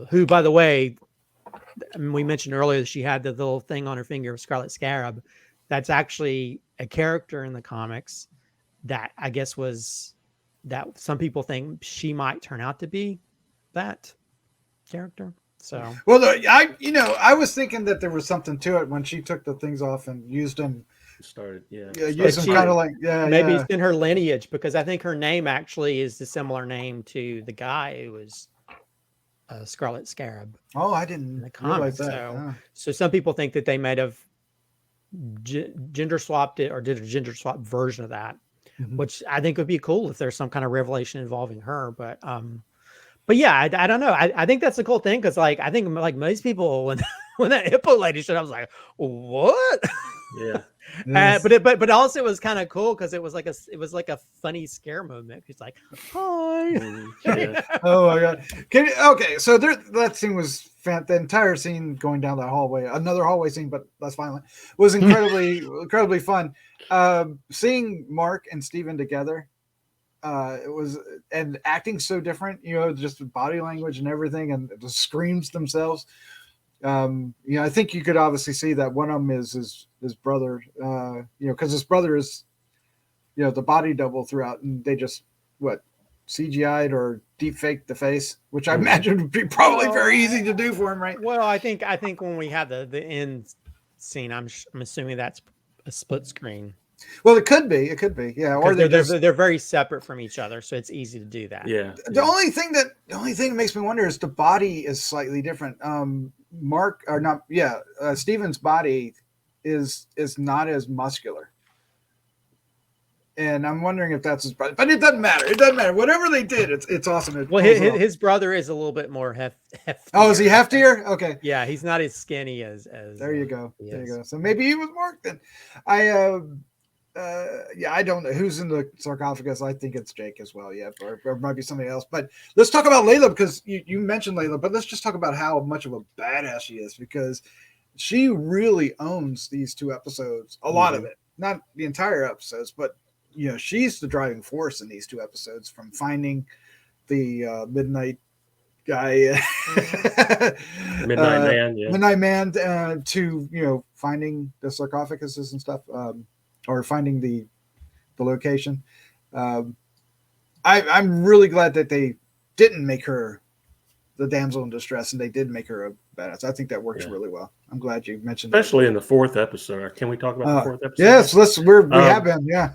who, by the way, we mentioned earlier that she had the little thing on her finger of Scarlet Scarab. That's actually a character in the comics that I guess was that some people think she might turn out to be that character. So, well, I was thinking that there was something to it when she took the things off and used them. Used them kind of like maybe it's in her lineage, because I think her name actually is the similar name to the guy who was Scarlet Scarab. Oh, I didn't realize that. So some people think that they might have gender swapped it or did a gender swap version of that, which I think would be cool if there's some kind of revelation involving her. But yeah, I don't know. I think that's the cool thing, because like I think like most people when that hippo lady showed up, I was like, what? Yeah. Yes. But also it was kind of cool because it was like a funny scare moment. She's like, hi. Yeah. Oh my god. Okay, so that scene was the entire scene going down that hallway, another hallway scene, but less violent, was incredibly fun. Seeing Marc and Steven together, it was, and acting so different, just body language and everything, and the screams themselves. I think you could obviously see that one of them is his brother, because his brother is, the body double throughout, and they just CGI'd or deep faked the face, which I imagine would be probably very easy to do for him, right? Well, I think when we have the end scene, I'm assuming that's a split screen. Well, it could be, yeah. Or They're very separate from each other, so it's easy to do that. Yeah. The only thing that makes me wonder is the body is slightly different. Steven's body is not as muscular. And I'm wondering if that's his brother, but it doesn't matter. It doesn't matter. Whatever they did, it's awesome. Well, his brother is a little bit more heftier. Oh, is he heftier? Okay. Yeah, he's not as skinny as. There you go. There you go. So maybe he was Marc then. I don't know who's in the sarcophagus. I think it's Jake as well. Yeah, or it might be somebody else. But let's talk about Layla, because you mentioned Layla, but let's just talk about how much of a badass she is, because she really owns these 2 episodes. A lot of it, not the entire episodes, but she's the driving force in these 2 episodes, from finding the midnight guy, midnight man, to finding the sarcophaguses and stuff, or finding the location. I'm really glad that they didn't make her the damsel in distress, and they did make her a badass. I think that works really well. I'm glad you mentioned especially that. In the 4th episode. Can we talk about the 4th episode? Yes, we have been. Yeah.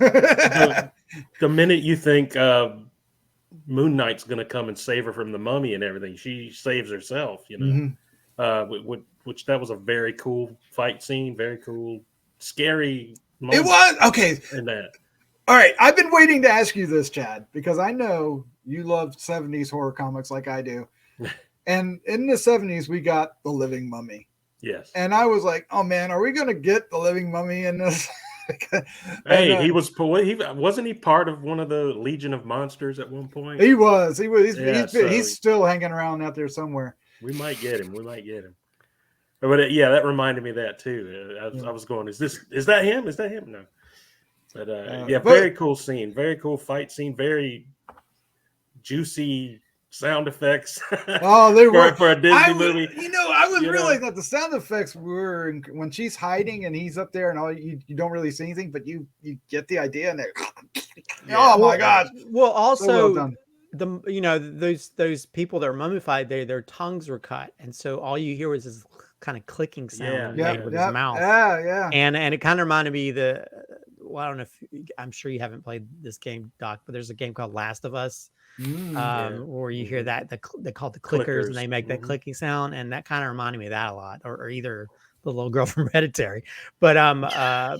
the minute you think Moon Knight's going to come and save her from the mummy and everything, she saves herself. Which that was a very cool fight scene, very cool, scary moment. It was okay. In that. All right, I've been waiting to ask you this, Chad, because I know you love 70s horror comics like I do. And in the 70s, we got The Living Mummy. Yes. And I was like, oh man, are we going to get The Living Mummy in this? Hey, wasn't he part of one of the Legion of Monsters at one point? He was. He's still hanging around out there somewhere. We might get him. But that reminded me of that too. I was going, is that him? Is that him? No. But very cool scene, very cool fight scene, very juicy sound effects. Oh, they were for a Disney movie. I was realizing that the sound effects were when she's hiding and he's up there, and all you don't really see anything, but you get the idea, and they oh my god. Well, also so well those people that are mummified, their tongues were cut, and so all you hear was this kind of clicking sound made with his mouth. Yeah. And it kind of reminded me I don't know if I'm sure you haven't played this game, Doc, but there's a game called Last of Us. Where you hear that they call it the clickers, and they make that clicking sound, and that kind of reminded me of that a lot, or either the little girl from Hereditary. But I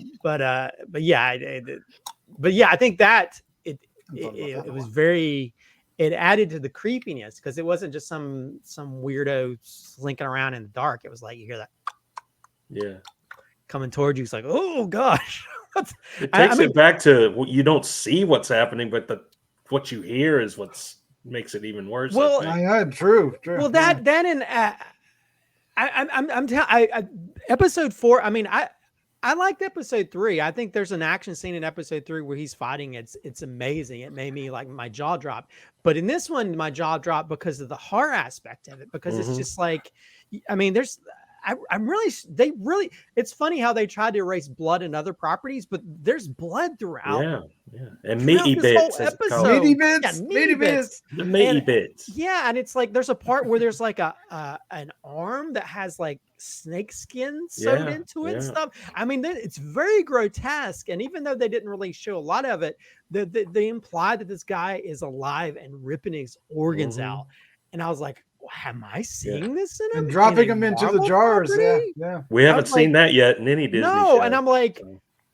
think that it was very, it added to the creepiness, because it wasn't just some weirdo slinking around in the dark. It was like you hear that coming towards you. It's like, oh gosh. It takes it back to, you don't see what's happening, but what you hear is what makes it even worse. Well, true. Well, that and I'm telling episode 4. I mean, I liked episode 3. I think there's an action scene in episode 3 where he's fighting. It's amazing. It made me like my jaw drop. But in this one, my jaw dropped because of the horror aspect of it. Because it's just like, I mean, it's funny how they tried to erase blood in other properties, but there's blood throughout. Yeah. And meaty bits. Meaty bits. The meaty bits. Yeah. And it's like, there's a part where there's like an arm that has like snake skin sewed into it and stuff. I mean, it's very grotesque. And even though they didn't really show a lot of it, they imply that this guy is alive and ripping his organs out. And I was like, am I seeing this and dropping them into the jars? Property? Yeah. We haven't seen that yet in any Disney show. And I'm like,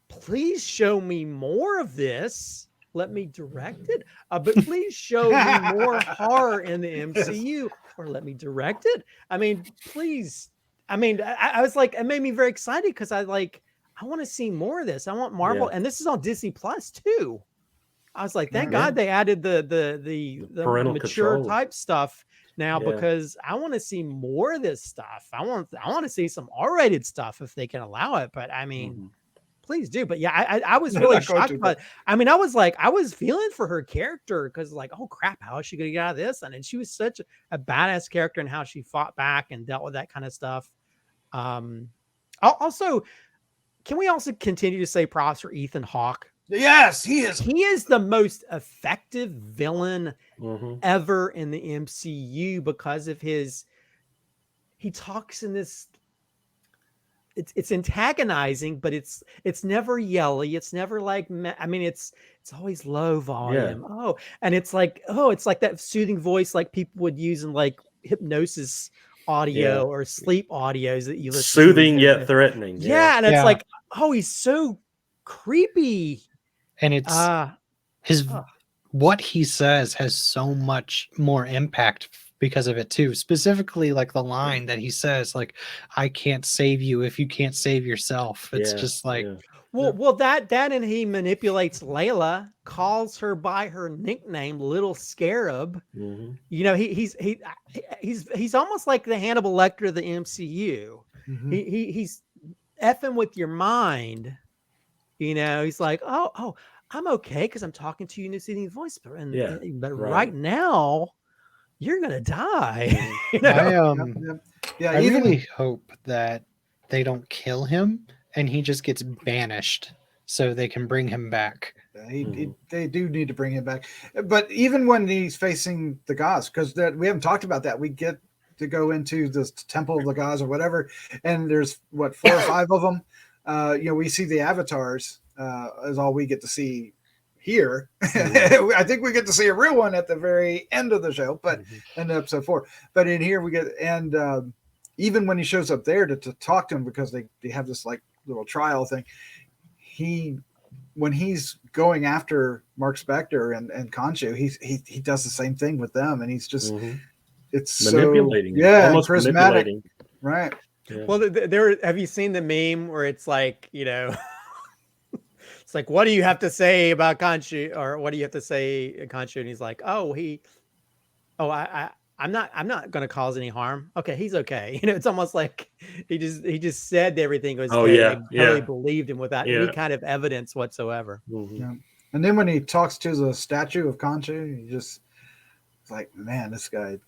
please show me more of this. Let me direct it. But please show me more horror in the MCU, or let me direct it. I mean, please. I mean, I was like, it made me very excited, because I want to see more of this. I want Marvel, and this is on Disney Plus too. I was like, thank God they added the parental mature control type stuff now, because I want to see more of this stuff. I want to see some R-rated stuff if they can allow it. But I mean, please do. But yeah, I was really shocked. But I mean, I was feeling for her character, because like, oh crap, how is she going to get out of this? And she was such a badass character, and how she fought back and dealt with that kind of stuff. Also, can we also continue to say props for Ethan Hawke? Yes, he is. He is the most effective villain ever in the MCU, because of he talks in this it's antagonizing, but it's never yelly. It's never like, I mean, it's always low volume. Yeah. Oh, and it's like that soothing voice like people would use in like hypnosis audio or sleep audios that you listen soothing to. yet threatening. Yeah, and it's like, oh, he's so creepy. And it's what he says has so much more impact because of it too. Specifically, like the line that he says, like, "I can't save you if you can't save yourself." It's just like, well, that and he manipulates Layla, calls her by her nickname, Little Scarab. Mm-hmm. You know, he's almost like the Hannibal Lecter of the MCU. Mm-hmm. He's effing with your mind. You know, he's like, oh, I'm okay because I'm talking to you in a soothing voice, but right now you're gonna die. You know? I really hope that they don't kill him and he just gets banished so they can bring him back. They do need to bring him back, but even when he's facing the gods, because we haven't talked about that, we get to go into the temple of the gods or whatever, and there's 4 or 5 of them. You know, we see the avatars is all we get to see here. I think we get to see a real one at the very end of the show, but in episode 4. But in here we get, and even when he shows up there to talk to him, because they have this like little trial thing, when he's going after Mark Spector and Khonshu, he does the same thing with them, and he's just it's manipulating, almost charismatic, right? Yeah. Well, have you seen the meme where it's like, you know, it's like, what do you have to say about Khonshu, or what do you have to say Khonshu? And he's like, I'm not going to cause any harm. Okay, he's okay. You know, it's almost like he just said everything was good. They totally believed him without any kind of evidence whatsoever. Yeah. And then when he talks to the statue of Khonshu, it's like, man, this guy.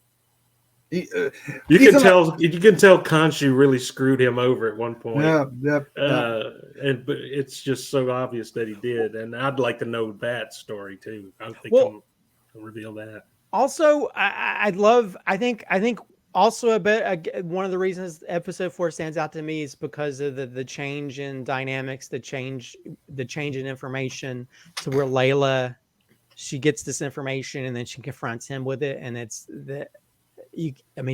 You can tell Khonshu really screwed him over at one point. But it's just so obvious that he did, and I'd like to know that story too. I think I'll reveal that. Also, I think also a bit one of the reasons episode 4 stands out to me is because of the change in dynamics, the change in information, to where Layla, she gets this information and then she confronts him with it, and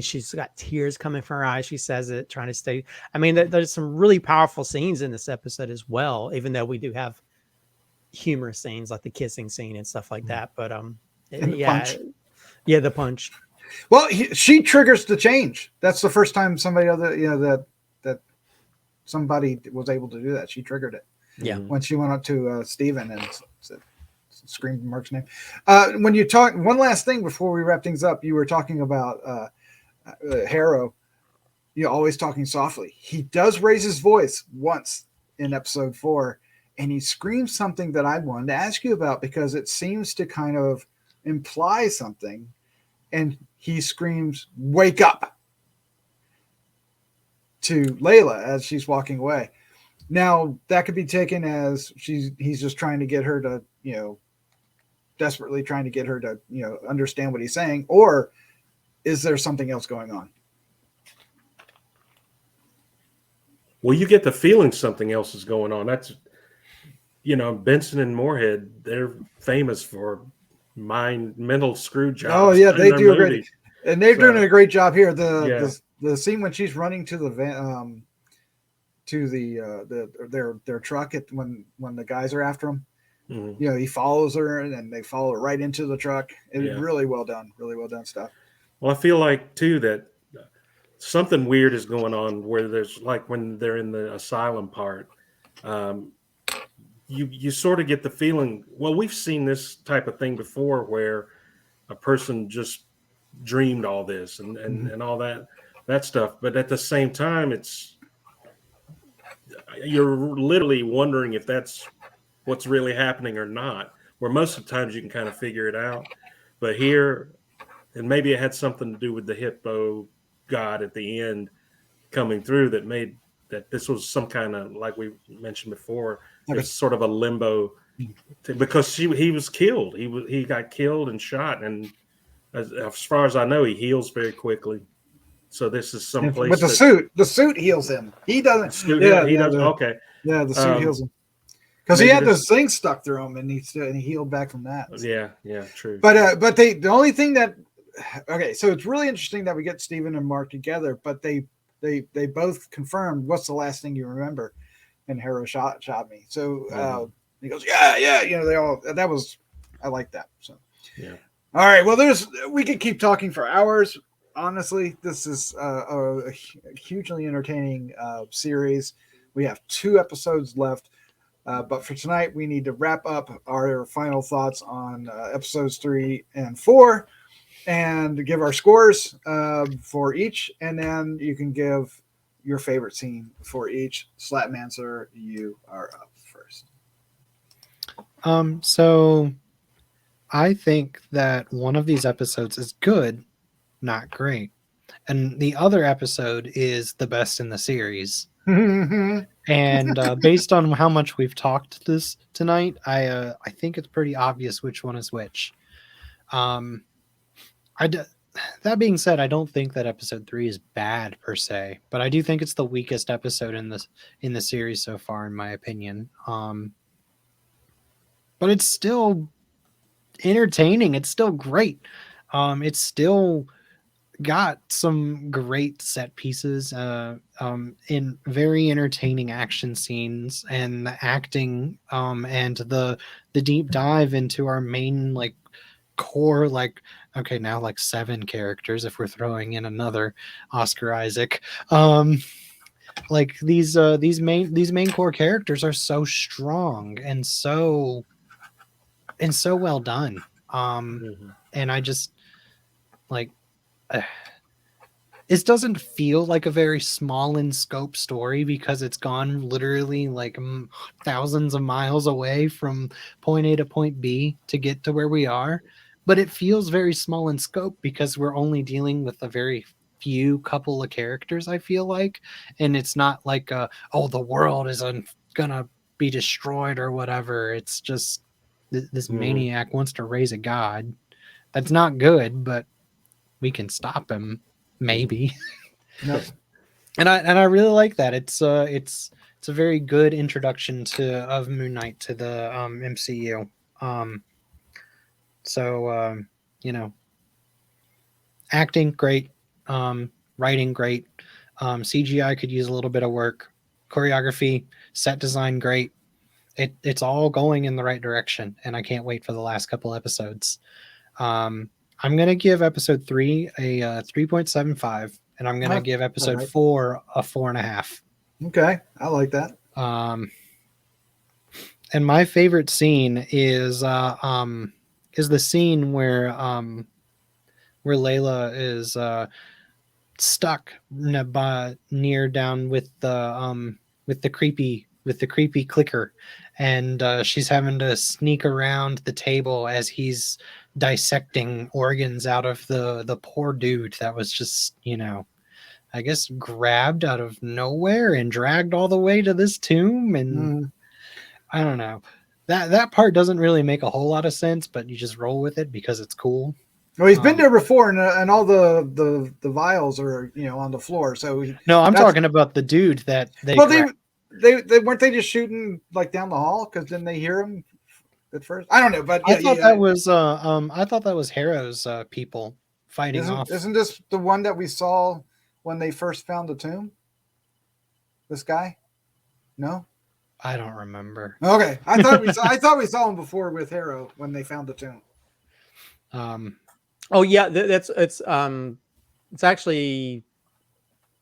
she's got tears coming from her eyes. She says it, trying to stay. I mean, there's some really powerful scenes in this episode as well, even though we do have humorous scenes like the kissing scene and stuff like that. But the punch. Well, she triggers the change. That's the first time somebody that somebody was able to do that. She triggered it. Yeah. When she went up to Steven and screamed Mark's name. When you talk, one last thing before we wrap things up, you were talking about Harrow. You're always talking softly. He does raise his voice once in episode 4, and he screams something that I wanted to ask you about, because it seems to kind of imply something. And he screams, "Wake up!" to Layla as she's walking away. Now, that could be taken as he's just trying to get her to, desperately trying to get her to, understand what he's saying, or is there something else going on? Well, you get the feeling something else is going on. That's, Benson and Moorhead, they're famous for mental screw jobs. Oh yeah, they do a great, and they're doing a great job here. The scene when she's running to the van, to their truck when the guys are after him. Mm-hmm. He follows her, and then they follow her right into the truck. It's really well done stuff. Well, I feel like too that something weird is going on, where there's like when they're in the asylum part, you sort of get the feeling, well, we've seen this type of thing before, where a person just dreamed all this and all that stuff, but at the same time, you're literally wondering if that's what's really happening or not, where most of the times you can kind of figure it out. But here, and maybe it had something to do with the hippo god at the end coming through, that made that this was some kind of, like we mentioned before, it's sort of a limbo, because he was killed. He got killed and shot, and as far as I know, he heals very quickly. So this is with someplace the suit. The suit heals him. He doesn't. Suit, Yeah, he does. the, Okay. Yeah, the suit heals him because he had those things stuck through him, and he healed back from that. Yeah, true. But the only thing that so it's really interesting that we get Steven and Marc together, but they both confirmed what's the last thing you remember, and Harrow shot me. So he goes, yeah, they all I like that. So yeah. All right, well, we could keep talking for hours. Honestly, this is a hugely entertaining series. We have 2 episodes left. But for tonight, we need to wrap up our final thoughts on episodes 3 and 4 and give our scores for each. And then you can give your favorite scene for each. Slattman, sir, you are up first. So I think that one of these episodes is good, not great. And the other episode is the best in the series. And based on how much we've talked this tonight, I think it's pretty obvious which one is which. That being said, I don't think that episode 3 is bad per se, but I do think it's the weakest episode in the series so far, in my opinion. But it's still entertaining. It's still great. It's still got some great set pieces in very entertaining action scenes, and the acting and the deep dive into our main core okay, now 7 characters if we're throwing in another Oscar Isaac. These main core characters are so strong and so well done. And I just it doesn't feel like a very small in scope story because it's gone literally thousands of miles away from point A to point B to get to where we are. But it feels very small in scope because we're only dealing with a very few couple of characters, I feel like. And it's not like, the world isn't gonna be destroyed or whatever. It's just this maniac wants to raise a god. That's not good, but we can stop him. Maybe. Nope. and I really like that. It's a very good introduction of Moon Knight to the MCU. Acting great, writing great, CGI could use a little bit of work, choreography, set design great. It's all going in the right direction, and I can't wait for the last couple episodes. I'm going to give episode 3 a 3.75, and I'm going to give episode 4 a 4.5. Okay, I like that. And my favorite scene is the scene where Layla is stuck near down with the creepy clicker, and she's having to sneak around the table as he's dissecting organs out of the poor dude that was just I guess grabbed out of nowhere and dragged all the way to this tomb. And I don't know, that part doesn't really make a whole lot of sense, but you just roll with it because it's cool. Well, he's been there before, and all the vials are on the floor. So I'm talking about the dude that they weren't they just shooting down the hall because then they hear him at first. I don't know, but I thought that was Harrow's people fighting off. Isn't this the one that we saw when they first found the tomb? This guy? No, I don't remember. Okay, I thought we saw him before with Harrow when they found the tomb. Oh yeah, it's actually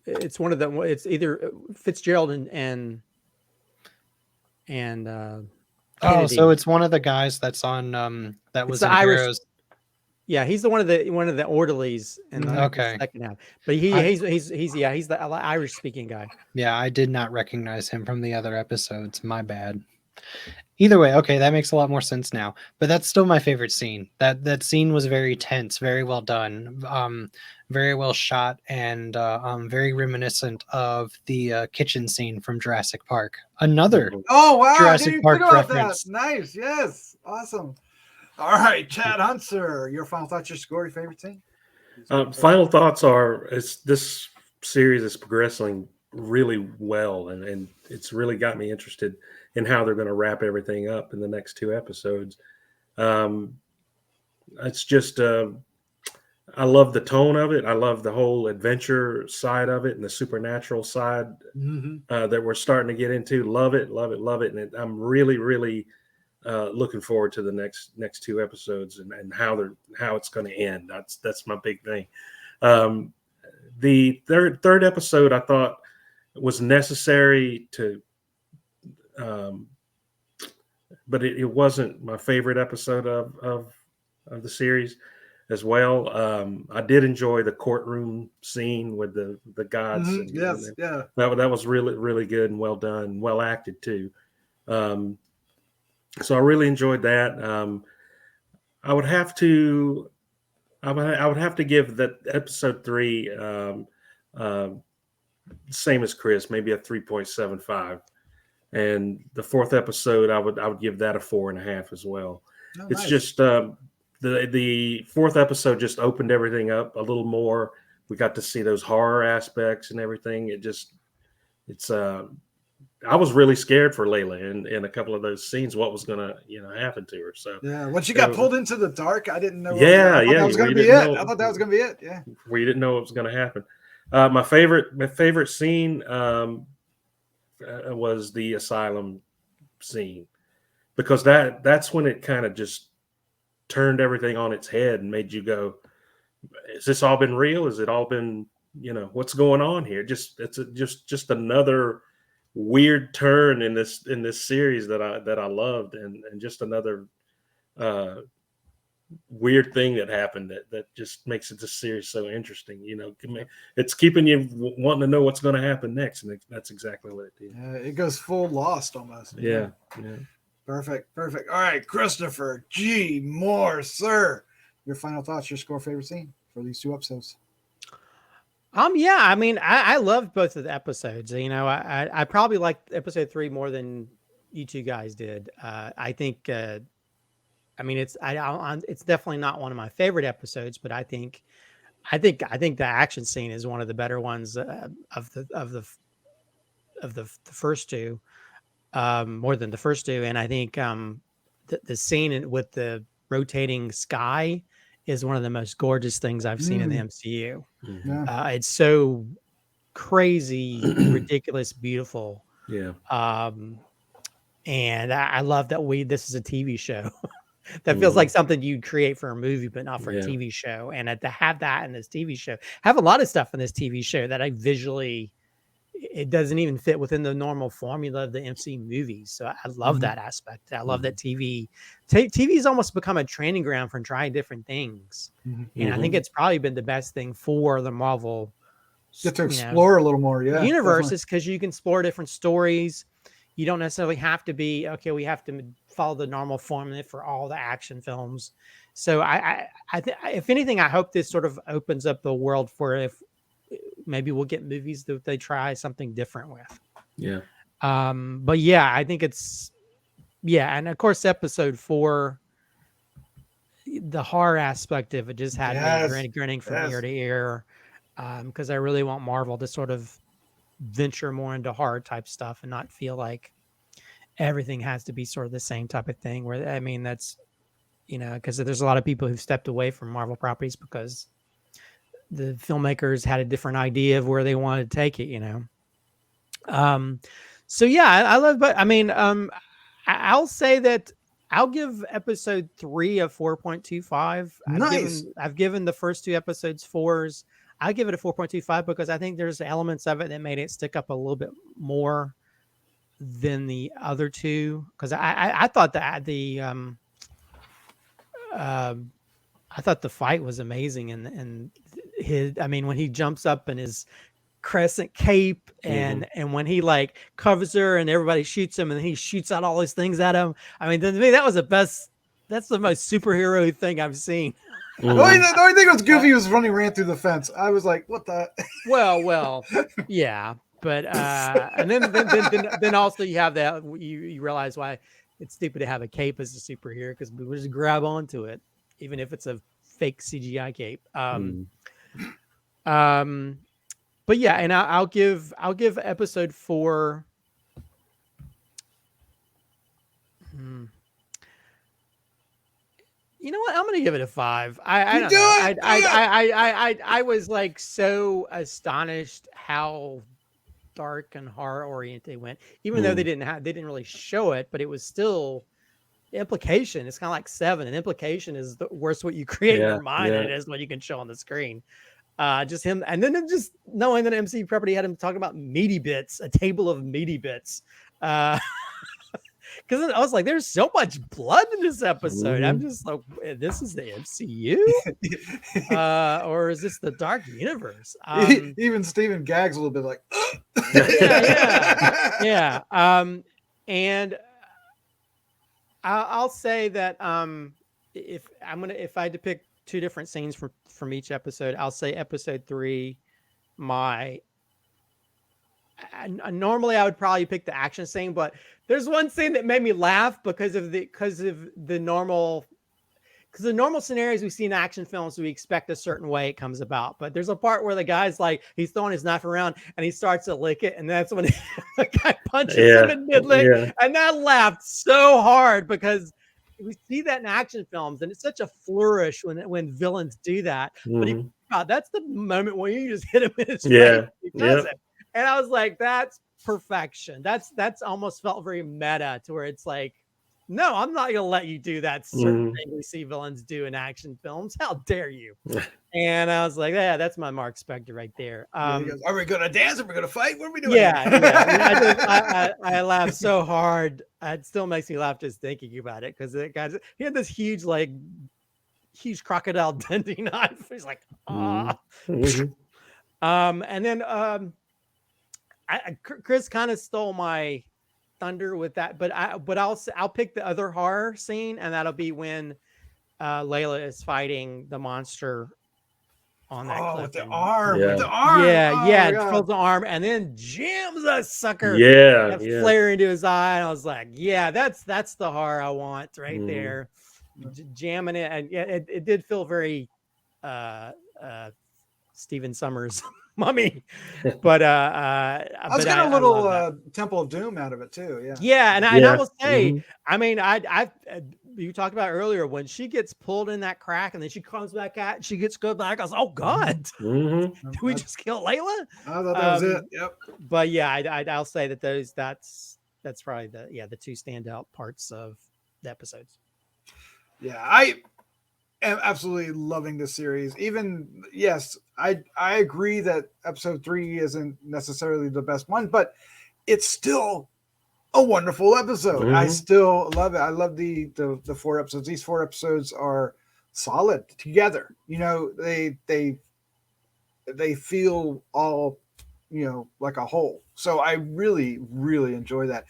it's one of them. It's either Fitzgerald and so it's one of the guys that's on that was in Irish. Heroes. Yeah, he's one of the orderlies in the second half. But he's the Irish speaking guy. Yeah, I did not recognize him from the other episodes. My bad. Either way, okay, that makes a lot more sense now. But that's still my favorite scene. That scene was very tense, very well done, very well shot, and very reminiscent of the kitchen scene from Jurassic Park. Another Jurassic Park reference. That. Nice, yes, awesome. All right, Chad Hunter, your final thoughts, your score, your favorite scene? Final thoughts are: this series is progressing really well, and it's really got me interested in how they're going to wrap everything up in the next 2 episodes. It's just I love the tone of it. I love the whole adventure side of it and the supernatural side that we're starting to get into. Love it, love it, love it. And I'm really, really looking forward to the next 2 episodes and how it's going to end. That's my big thing. The third episode I thought was necessary to, but it wasn't my favorite episode of the series as well. I did enjoy the courtroom scene with the gods. Yes, yeah. That was really, really good and well done, well acted too. So I really enjoyed that. I would have to give that episode 3 same as Chris, maybe a 3.75. And the 4th episode, I would give that a 4.5 as well. Oh, It's nice. just the 4th episode just opened everything up a little more. We got to see those horror aspects and everything. I was really scared for Layla in a couple of those scenes, what was gonna happen to her. So Yeah, when she got pulled into the dark, I didn't know. Yeah, I thought that was going to be it. I thought that was going to be it. Yeah, where you didn't know what was going to happen. My favorite scene was the asylum scene, because that's when it kind of just turned everything on its head and made you go, "Has this all been real? Has it all been what's going on here?" Just another weird turn in this series that I loved, and just another weird thing that happened that just makes this series so interesting. It's keeping you wanting to know what's going to happen next, and that's exactly what it did. yeah, it goes full Lost almost. Yeah. Perfect. All right, Christopher G. Moore, sir. Your final thoughts, your score, favorite scene for these 2 episodes. Yeah, I mean, I loved both of the episodes. I probably liked episode 3 more than you 2 guys did. I think, it's definitely not one of my favorite episodes, but I think the action scene is one of the better ones of the first 2, more than the first 2. And I think the scene with the rotating sky is one of the most gorgeous things I've seen in the MCU. Yeah. It's so crazy, ridiculous, beautiful. Yeah. And I love that this is a TV show. That feels like something you'd create for a movie, but not for a TV show. And to have that in this TV show, have a lot of stuff in this TV show that I visually, it doesn't even fit within the normal formula of the MCU movies. So I love that aspect. I love that TV has almost become a training ground for trying different things. And I think it's probably been the best thing for the Marvel Get to explore a little more. Yeah. Universes, because you can explore different stories. You don't necessarily have to be, okay, we have to follow the normal formula for all the action films. So if anything, I hope this sort of opens up the world for if maybe we'll get movies that they try something different with. Yeah. But yeah, I think and of course, episode 4, the horror aspect of it just had me grinning from ear to ear. Because I really want Marvel to sort of venture more into horror type stuff and not feel like everything has to be sort of the same type of thing. Where, I mean, that's, because there's a lot of people who've stepped away from Marvel properties because the filmmakers had a different idea of where they wanted to take it, So yeah, I love, but I mean, I'll say that I'll give episode 3 a 4.25. Nice. I've given the first 2 episodes 4s. I give it a 4.25 because I think there's elements of it that made it stick up a little bit more than the other 2. Because I thought that I thought the fight was amazing, and when he jumps up in his crescent cape and when he like covers her and everybody shoots him and he shoots out all these things at him. I mean, to me, that was the best. That's the most superhero thing I've seen. The only thing that was goofy was when he ran through the fence. I was like, what the? Well, yeah. But and then also you have that you realize why it's stupid to have a cape as a superhero, because we just grab onto it, even if it's a fake CGI cape. But yeah, and I'll give episode 4. You know what? I'm gonna give it a 5. I don't know. I was like so astonished how dark and horror oriented they went, even though they didn't really show it, but it was still the implication. It's kind of like 7. An implication is the worse what you create in your mind than it is what you can show on the screen. Just him, and then just knowing that MCU property had him talking about meaty bits, a table of meaty bits. Because I was like, there's so much blood in this episode. I'm just like, this is the MCU? Or is this the dark universe? Even Steven gags a little bit like, yeah. And I'll say that if I had to pick 2 different scenes from each episode, I'll say episode 3, normally I would probably pick the action scene, but there's one scene that made me laugh because of the normal scenarios we see in action films. We expect a certain way it comes about, but there's a part where the guy's like, he's throwing his knife around and he starts to lick it, and that's when the guy punches him in mid-lick, and that laughed so hard because we see that in action films, and it's such a flourish when villains do that. But that's the moment when you just hit him in his face. He does it. And I was like, that's perfection. That's almost felt very meta, to where it's like, no, I'm not gonna let you do that certain thing we see villains do in action films. How dare you? And I was like, yeah, that's my Marc Spector right there. he goes, are we gonna dance? Are we gonna fight? What are we doing? I laughed so hard. It still makes me laugh just thinking about it, because he had this huge crocodile Dundee knife. He's like, and then Chris kind of stole my thunder with that, but I'll pick the other horror scene, and that'll be when Layla is fighting the monster on that cliff. With the arm. Pulls the arm and then jams a sucker flare into his eye, and I was like, yeah, that's the horror I want right there. Jamming it, and it did feel very Stephen Summers Mummy, but I was getting a little Temple of Doom out of it too. And I will say, I mean, you talked about earlier when she gets pulled in that crack and then she comes back out, she gets good back. I was like, oh God, did we just kill Layla? I thought that was it. Yep. But yeah, I'll say that that's probably the 2 standout parts of the episodes. Yeah, I am absolutely loving this series. Even yes, I agree that episode 3 isn't necessarily the best one, but it's still a wonderful episode. I still love it. I love the 4 episodes. These 4 episodes are solid together. You know, they feel all, you know, like a whole. So I really, really enjoy that.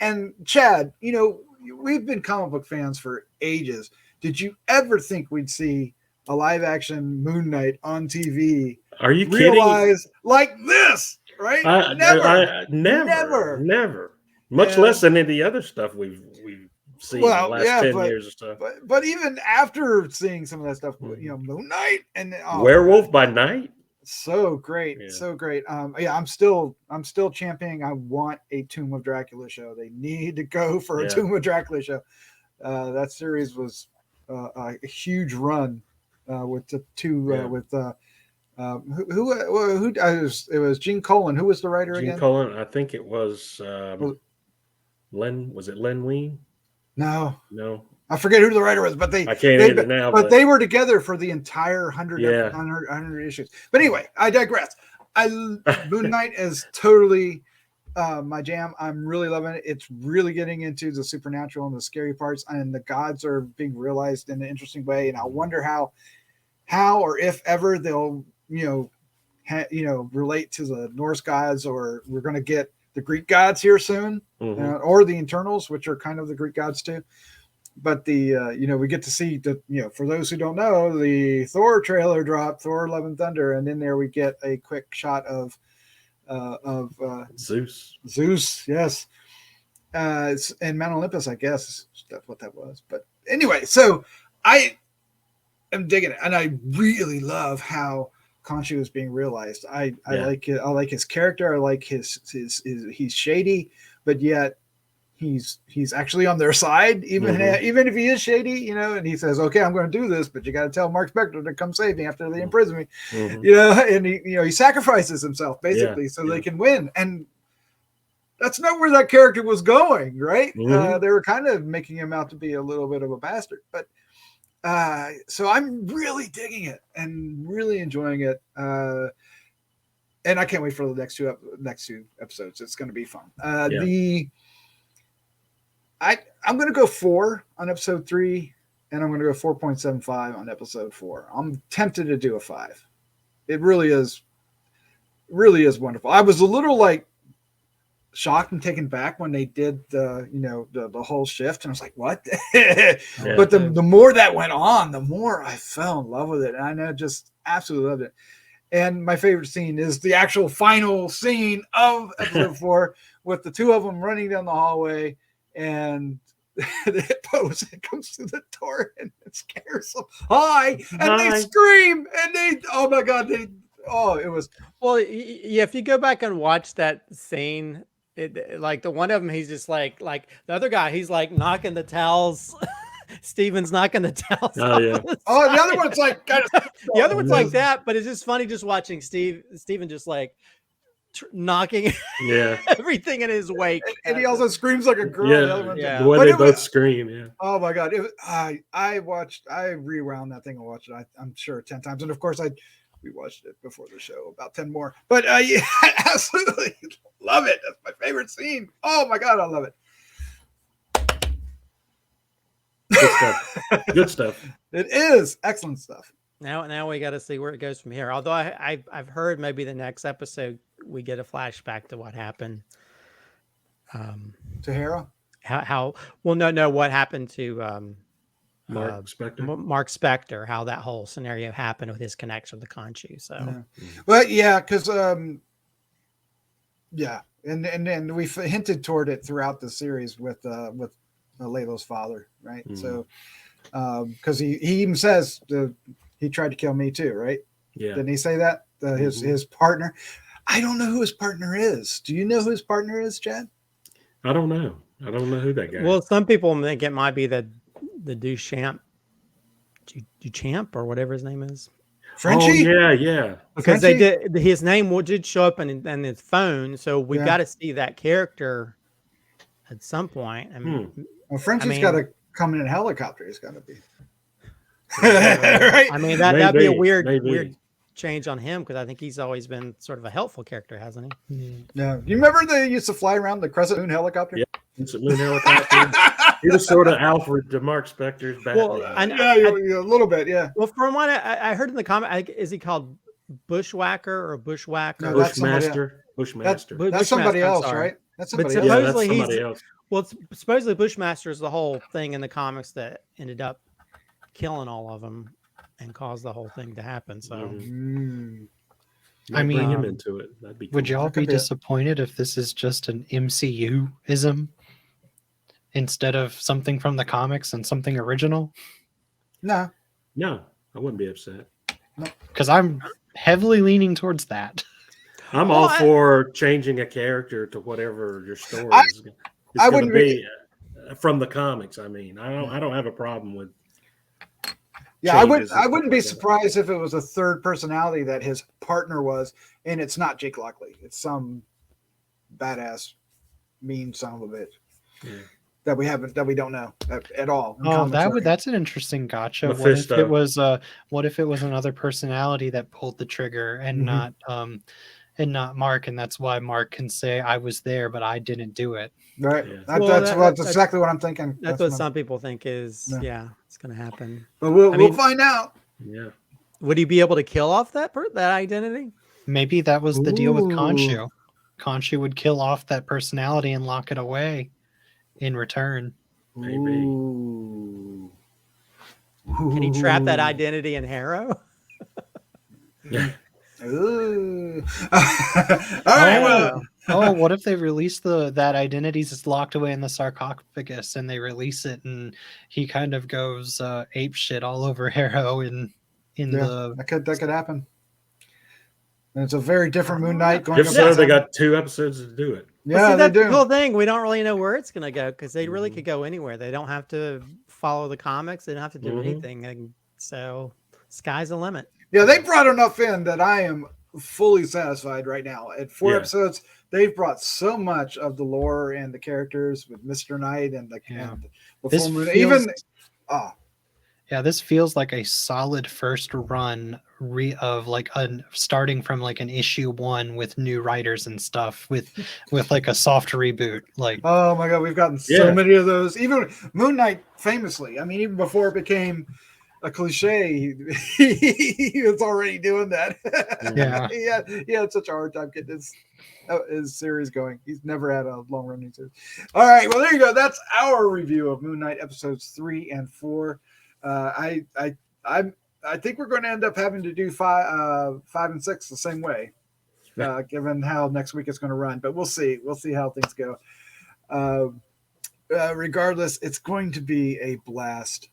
And Chad, you know, we've been comic book fans for ages. Did you ever think we'd see a live action Moon Knight on TV? Are you kidding? Like this, right? Never. Much less than any other stuff we've seen in the last 10 years or stuff. But even after seeing some of that stuff, you know, Moon Knight and Werewolf by Night. So great, so great. I'm still championing. I want a Tomb of Dracula show. They need to go for a Tomb of Dracula show. That series was a huge run with the 2 with it was Gene Colan. Who was the writer again? Gene Colan. I think it was Len. Was it Len Wein? No. I forget who the writer was, but I can't either now. But they were together for the entire 100 issues. But anyway, I digress. Moon Knight is totally my jam. I'm really loving it. It's really getting into the supernatural and the scary parts, and the gods are being realized in an interesting way. And I wonder how or if ever they'll relate to the Norse gods, or we're going to get the Greek gods here soon, or the Eternals, which are kind of the Greek gods too. But we get to see for those who don't know, the Thor trailer dropped, Thor: Love and Thunder, and in there we get a quick shot of Zeus. Yes. And Mount Olympus, I guess that's what that was. But anyway, so I am digging it, and I really love how Khonshu is being realized. I Yeah. like it. I like his character. I like his he's shady, but yet he's actually on their side, even if he is shady, you know. And he says, "Okay, I'm going to do this, but you got to tell Mark Spector to come save me after they imprison me," you know. And he sacrifices himself basically so they can win. And that's not where that character was going, right? They were kind of making him out to be a little bit of a bastard, but so I'm really digging it and really enjoying it. And I can't wait for the next two episodes. It's going to be fun. I'm going to go 4 on episode 3, and I'm going to go 4.75 on episode 4. I'm tempted to do a 5. It really is wonderful. I was a little like shocked and taken back when they did the whole shift, and I was like, what? But the more that went on, the more I fell in love with it, and I just absolutely loved it. And my favorite scene is the actual final scene of episode 4 with the two of them running down the hallway, and the pose comes through the door and it scares them. Hi, and they scream, and oh my god, it was. Well, yeah, if you go back and watch that scene, like the one of them, he's just like the other guy, he's like knocking the towels. Steven's knocking the towels. Oh yeah. The other one's like kind of. The other one's like that, but it's just funny just watching Steven just like knocking everything in his wake, and he also screams like a girl. The way they both scream. Oh my god! I rewound that thing and watched it. I'm sure 10 times, and of course we watched it before the show, about 10 more. But I absolutely love it. That's my favorite scene. Oh my god, I love it. Good stuff. Good stuff. It is excellent stuff. Now we got to see where it goes from here. Although I've heard maybe the next episode we get a flashback to what happened. To Harrow? How? Well, no. What happened to Marc Spector? Marc Spector? How that whole scenario happened with his connection with the Khonshu. So, well, because and we've hinted toward it throughout the series with Layla's father, right? So, because he even says he tried to kill me too, right? Yeah. Didn't he say that? His partner. I don't know who his partner is. Do you know who his partner is, Chad? I don't know. I don't know who that guy is. Well, some people think it might be the Duchamp or whatever his name is. Frenchie? Oh, yeah. Because they did, his name did show up in his phone, so we've got to see that character at some point. I mean, well, Frenchie's got to come in a helicopter. He's got to be. Right? I mean, that'd be a weird change on him, because I think he's always been sort of a helpful character, hasn't he? Yeah. You remember they used to fly around the Crescent Moon helicopter? Yeah, Crescent Moon helicopter. He was sort of Alfred to Marc Spector's Batman. Well, a little bit, yeah. Well, from what I heard in the comment, is he called Bushwhacker or Bushwhacker? No, Bushmaster. That's somebody else, right? That's somebody else. Supposedly that's somebody else. Well, supposedly Bushmaster is the whole thing in the comics that ended up killing all of them and caused the whole thing to happen. So, I mean, bring him into it. That'd be cool. Would y'all be disappointed if this is just an MCU-ism instead of something from the comics and something original? No, I wouldn't be upset. Because I'm heavily leaning towards that. I'm all for changing a character to whatever your story is. I wouldn't be from the comics. I mean, I don't have a problem with. Yeah, I wouldn't be surprised if it was a third personality that his partner was, and it's not Jake Lockley. It's some badass, mean son of a bitch that we don't know at all. Oh, that's an interesting gotcha. Mephisto. What if it was another personality that pulled the trigger and not Mark, and that's why Mark can say I was there, but I didn't do it. Right. Yeah. That's exactly what I'm thinking. That's what some people think is it's going to happen. But we'll find out. Yeah. Would he be able to kill off that identity? Maybe that was the deal with Khonshu. Khonshu would kill off that personality and lock it away in return. Maybe. Can he trap that identity in Harrow? Yeah. Ooh. All right. What if they release that identity's just locked away in the sarcophagus, and they release it, and he kind of goes ape shit all over Harrow that could happen. And it's a very different Moon Knight going. If so, they got 2 episodes to do it. Yeah, Well, see, they that's the do. cool thing. We don't really know where it's going to go because they really could go anywhere. They don't have to follow the comics. They don't have to do anything. And so, sky's the limit. Yeah, they brought enough in that I am fully satisfied right now. At 4 episodes, they've brought so much of the lore and the characters with Mr. Knight and the This full moon. feels- Even this feels like a solid first run of like starting from like an issue 1 with new writers and stuff with like a soft reboot. Like, oh my god, we've gotten so many of those. Even Moon Knight, famously. I mean, even before it became a cliche, he was already doing that. Yeah. he had such a hard time getting his series going. He's never had a long running series. All right, well there you go. That's our review of Moon Knight episodes 3 and 4. I think we're going to end up having to do 5 and 6 the same way, given how next week it's going to run. But we'll see. We'll see how things go. Regardless, it's going to be a blast.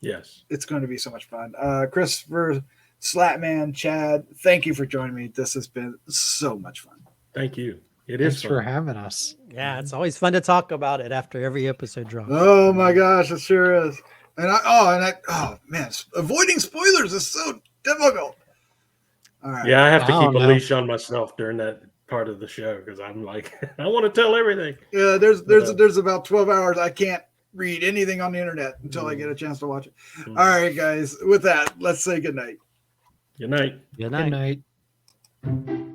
Yes, it's going to be so much fun. Christopher, Slattman, Chad, thank you for joining me. This has been so much fun. Thank you. Thanks for having us. Yeah, it's always fun to talk about it after every episode drops. Oh my gosh, it sure is. Oh man, avoiding spoilers is so difficult. All right. Yeah, I have to keep a leash on myself during that part of the show because I'm like, I want to tell everything. Yeah, there's about 12 hours I can't read anything on the internet until I get a chance to watch it. All right, guys. With that, let's say good night. Good night. Good night. Good night.